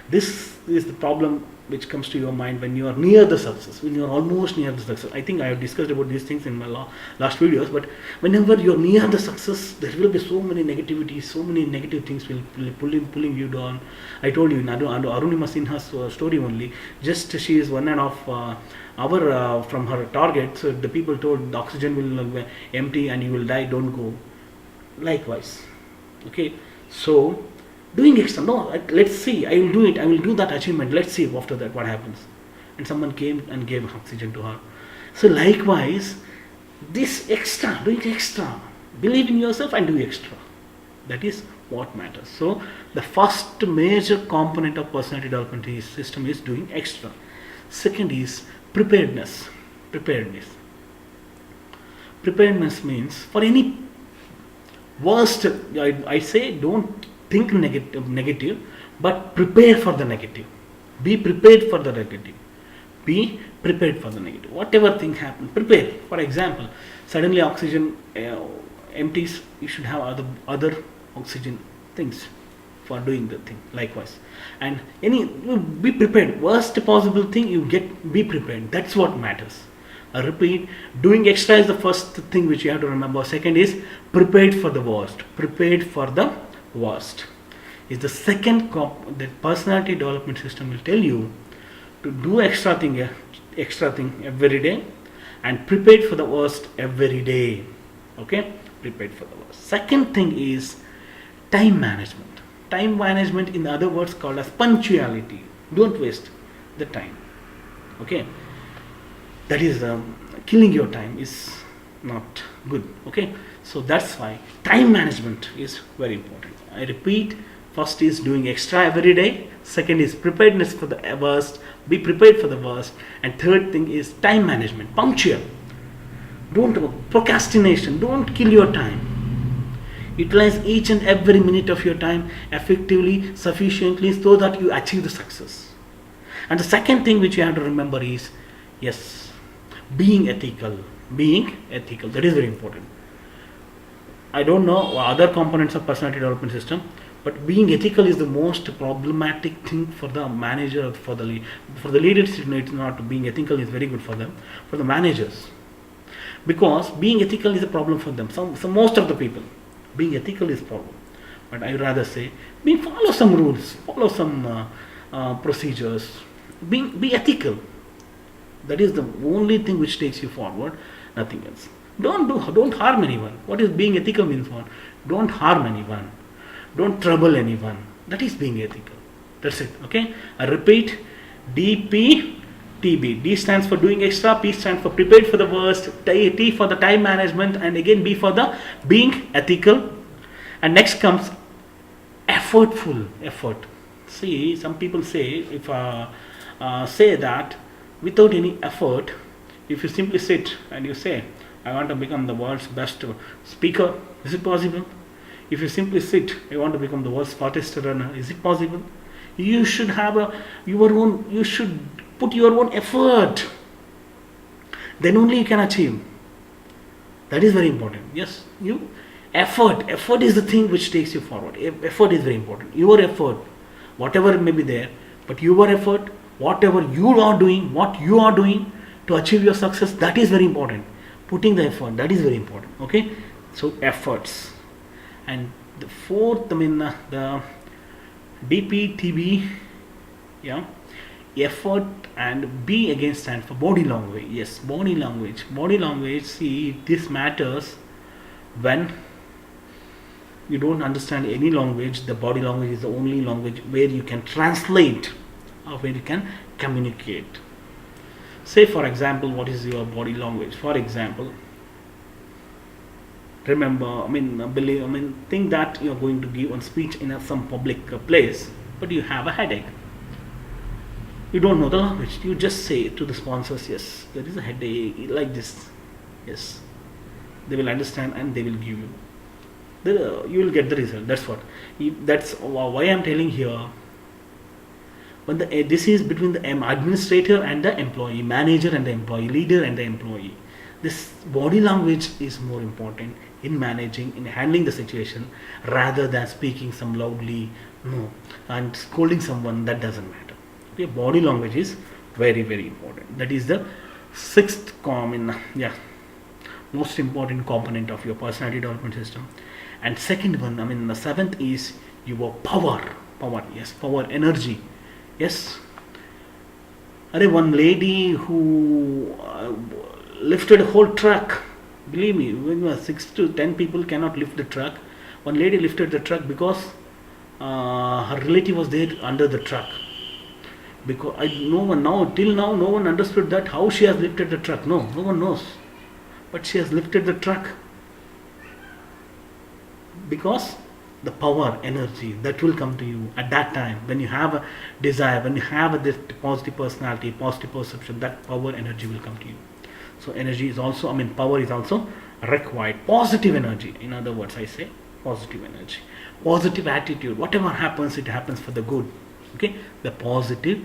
[SPEAKER 1] This is the problem which comes to your mind when you are near the success, when you are almost near the success. I think I have discussed about these things in my last videos, but whenever you are near the success, there will be so many negativities, so many negative things will pulling you down. I told you in Arunima Sinha's story only, just she is 1.5 hour from her target, so the people told the oxygen will empty and you will die, don't go. Likewise. Okay, so doing extra, no, let's see, I will do it, I will do that achievement, let's see after that what happens. And someone came and gave oxygen to her. So likewise, this extra, doing extra, believe in yourself and do extra. That is what matters. So the first major component of personality development system is doing extra. Second is preparedness. Preparedness means for any worst, I say don't think negative, but prepare for the negative. Be prepared for the negative. Be prepared for the negative. Whatever thing happens, prepare. For example, suddenly oxygen empties, you should have other oxygen things for doing the thing. Likewise, and be prepared. Worst possible thing you get, be prepared. That's what matters. I repeat, doing extra is the first thing which you have to remember. Second is prepared for the worst. Prepared for the worst is the second the personality development system will tell you to do extra thing every day, and prepared for the worst every day. Okay, prepared for the worst. Second thing is time management. Time management, in other words, called as punctuality. Don't waste the time. Okay, that is killing your time is not good. Okay, so that's why time management is very important. I repeat, first is doing extra every day, second is preparedness for the worst, be prepared for the worst, and third thing is time management, punctual. Don't procrastination, don't kill your time. Utilize each and every minute of your time effectively, sufficiently, so that you achieve the success. And the second thing which you have to remember is, yes, being ethical. Being ethical, that is very important. I don't know other components of personality development system, but being ethical is the most problematic thing for the manager, for the leaders. It's not being ethical is very good for them, for the managers, because being ethical is a problem for them. Some most of the people, being ethical is problem, but I rather say follow some rules, follow some procedures, be ethical. That is the only thing which takes you forward, nothing else. Don't harm anyone. What is being ethical means for? Don't harm anyone, don't trouble anyone. That is being ethical. That's it. Okay, I repeat, DPTB. D stands for doing extra, P stands for prepared for the worst, T for the time management, and again B for the being ethical. And next comes effortful. Effort. See, some people say, if say that without any effort, if you simply sit and you say, I want to become the world's best speaker, is it possible? If you simply sit, I want to become the world's fastest runner, is it possible? You should have you should put your own effort. Then only you can achieve. That is very important. Yes, effort is the thing which takes you forward. Effort is very important. Your effort, whatever may be there, but your effort, whatever you are doing, what you are doing to achieve your success, that is very important. Putting the effort, that is very important. Okay, so efforts. And the fourth, the DPTB, yeah, effort, and B again stands for body language. Yes, body language. Body language, see, this matters when you don't understand any language. The body language is the only language where you can translate or where you can communicate. Say, for example, what is your body language? For example, remember, think that you are going to give a speech in some public place, but you have a headache. You don't know the language. You just say to the sponsors, yes, there is a headache, like this. Yes, they will understand and they will give you. You will get the result. That's what. That's why I'm telling here. When this is between the administrator and the employee, manager and the employee, leader and the employee. This body language is more important in managing, in handling the situation, rather than speaking some loudly, and scolding someone. That doesn't matter. Okay, body language is very, very important. That is the sixth most important component of your personality development system. And second one, the seventh is your power. Yes, power, energy. Yes. One lady who lifted a whole truck. Believe me, when 6 to 10 people cannot lift the truck, one lady lifted the truck because her relative was there under the truck. Because till now, no one understood that how she has lifted the truck. No one knows. But she has lifted the truck because the power, energy that will come to you at that time when you have a desire, when you have this positive personality, positive perception, that power, energy will come to you. So energy is also, power is also required. Positive energy, in other words, I say positive energy, positive attitude. Whatever happens, it happens for the good. Okay, the positive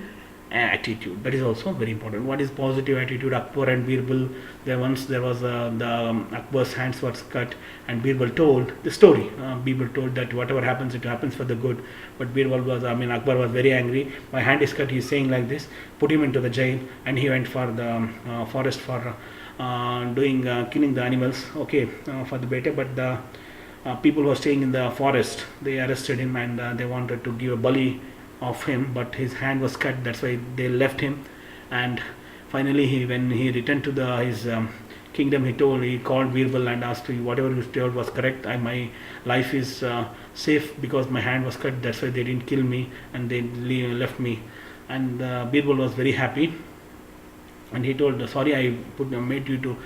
[SPEAKER 1] attitude, that is also very important. What is positive attitude? Akbar and Birbal, there was the Akbar's hands was cut, and Birbal told the story. Birbal told that whatever happens, it happens for the good. But Birbal was, Akbar was very angry. My hand is cut. He is saying like this. Put him into the jail, and he went for the forest for killing the animals. Okay, for the beta. But the people who were staying in the forest, they arrested him, and they wanted to give a bali of him, but his hand was cut. That's why they left him, and finally when he returned to his kingdom, he called Birbal and asked, whatever you told was correct. My life is safe because my hand was cut. That's why they didn't kill me and they left me. And Birbal was very happy. And he told, sorry, I made you to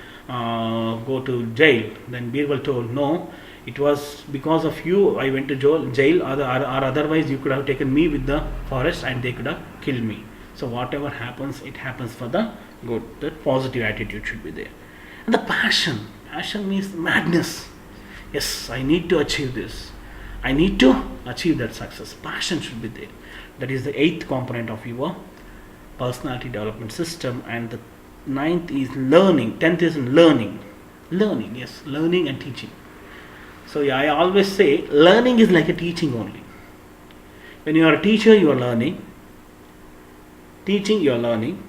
[SPEAKER 1] go to jail. Then Birbal told, no, it was because of you I went to jail, or otherwise you could have taken me with the forest and they could have killed me. So whatever happens, it happens for the good. That positive attitude should be there. And the passion means madness. Yes, I need to achieve this. I need to achieve that success. Passion should be there. That is the 8th component of your personality development system. And the 9th is learning. 10th is learning. Yes, learning and teaching. So I always say learning is like a teaching only. When you are a teacher, you are learning. Teaching, you are learning.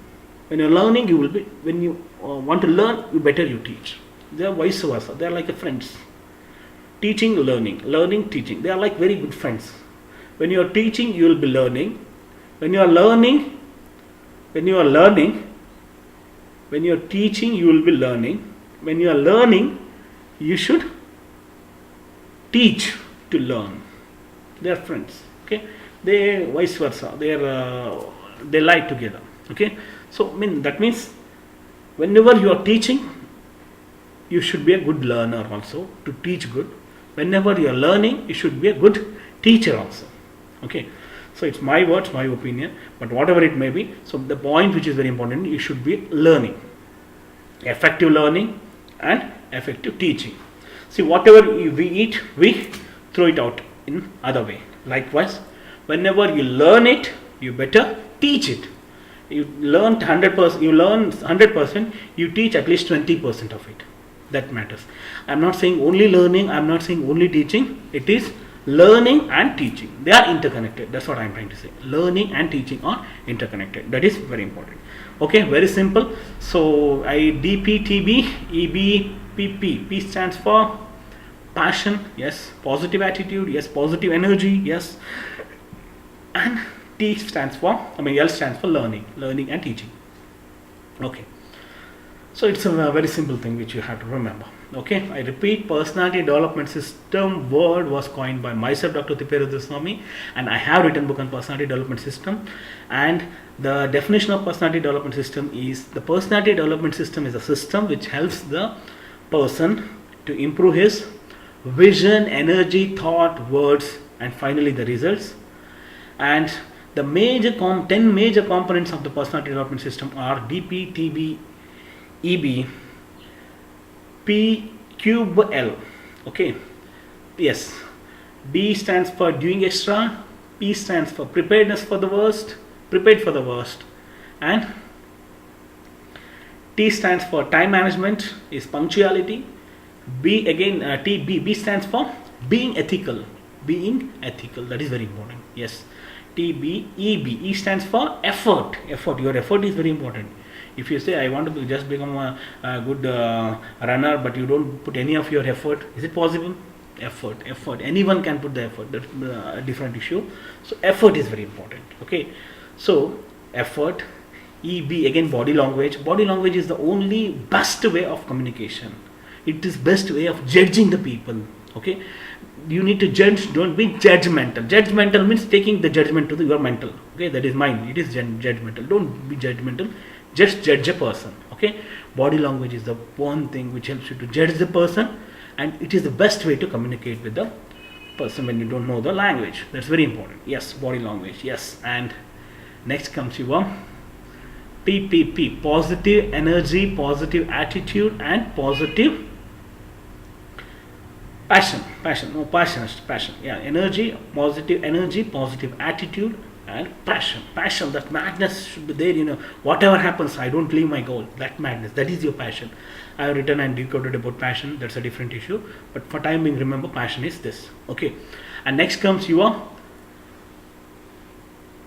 [SPEAKER 1] When you are learning, you will be. When you want to learn, you teach. They are vice versa. They are like a friends. Teaching, learning, teaching. They are like very good friends. When you are teaching, you will be learning. When you are learning, when you are teaching, you will be learning. When you are learning, you should teach to learn. They are friends. Okay, they vice versa. They lie together. Okay, so that means whenever you are teaching, you should be a good learner also to teach good. Whenever you are learning, you should be a good teacher also. Okay, so it's my words, my opinion, but whatever it may be. So the point which is very important, you should be learning, effective learning and effective teaching. See, whatever we eat, we throw it out in other way. Likewise, whenever you learn it, you better teach it. You learn 100%, you teach at least 20% of it. That matters. I am not saying only learning, I am not saying only teaching. It is learning and teaching. They are interconnected. That's what I am trying to say. Learning and teaching are interconnected. That is very important. Okay, very simple. So DPTB, P stands for passion, yes. Positive attitude, yes. Positive energy, yes. And L stands for learning and teaching. Okay. So it's a very simple thing which you have to remember. Okay, I repeat, personality development system word was coined by myself, Dr. Thipperudraswamy, and I have written book on personality development system. And the definition of personality development system is, the personality development system is a system which helps the person to improve his vision, energy, thought, words, and finally the results. And the 10 major components of the personality development system are DP, TB, EB, P, Q, L. Okay, yes. D stands for doing extra, P stands for prepared for the worst, and T stands for time management, is punctuality. B again, B stands for being ethical, that is very important. Yes, TB, EB, E stands for effort. Your effort is very important. If you say I want to just become a good runner, but you don't put any of your effort, is it possible? Effort. Anyone can put the effort. That's a different issue. So effort is very important. Okay. So effort. EB again, body language. Body language is the only best way of communication. It is best way of judging the people. Okay. You need to judge. Don't be judgmental. Judgmental means taking the judgment to your mental. Okay. That is mine. It is judgmental. Don't be judgmental. Just judge a person. Okay, body language is the one thing which helps you to judge the person, and it is the best way to communicate with the person when you don't know the language. That's very important. Yes, body language. Yes, and next comes your PPP, positive energy, positive attitude, and positive passion. Yeah, energy, positive attitude, and passion. That madness should be there. Whatever happens, I don't leave my goal. That madness, that is your passion. I have written and decoded about passion. That's a different issue, but for time being, remember, passion is this. Okay, and next comes your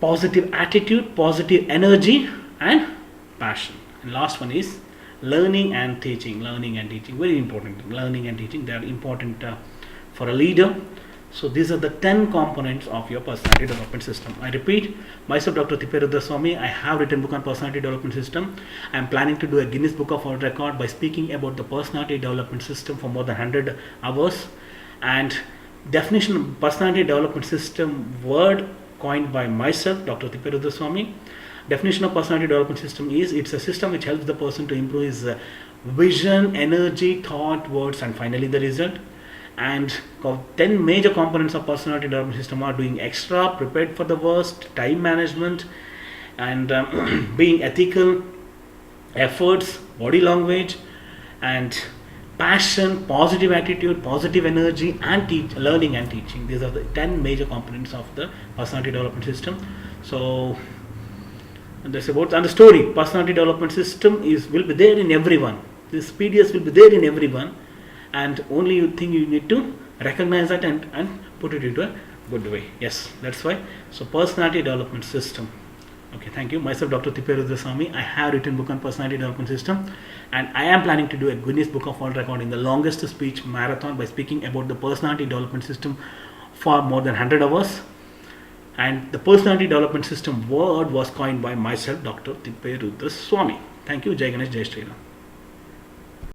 [SPEAKER 1] positive attitude, positive energy, and passion. And last one is learning and teaching. Very important. Learning and teaching, they are important for a leader. So these are the 10 components of your personality development system. I repeat, myself Dr. Thipperudraswamy. I have written book on personality development system. I am planning to do a Guinness Book of World Record by speaking about the personality development system for more than 100 hours. And definition of personality development system word coined by myself, Dr. Thipperudraswamy. Definition of personality development system is it's a system which helps the person to improve his vision, energy, thought, words, and finally the result. And 10 major components of personality development system are doing extra, prepared for the worst, time management, and being ethical, efforts, body language, and passion, positive attitude, positive energy, and learning and teaching. These are the 10 major components of the personality development system. So that's about, and the story personality development system will be there in everyone. This PDS will be there in everyone, and only you think you need to recognize that and put it into a good way. Yes, that's why. So personality development system. Okay, thank you. Myself Dr. Thipperudraswamy. I have written book on personality development system, and I am planning to do a Guinness Book of World Record in the longest speech marathon by speaking about the personality development system for more than 100 hours. And the personality development system word was coined by myself, Dr. Thipperudraswamy. Thank you. Jai Ganesh, Jai Sri Ram.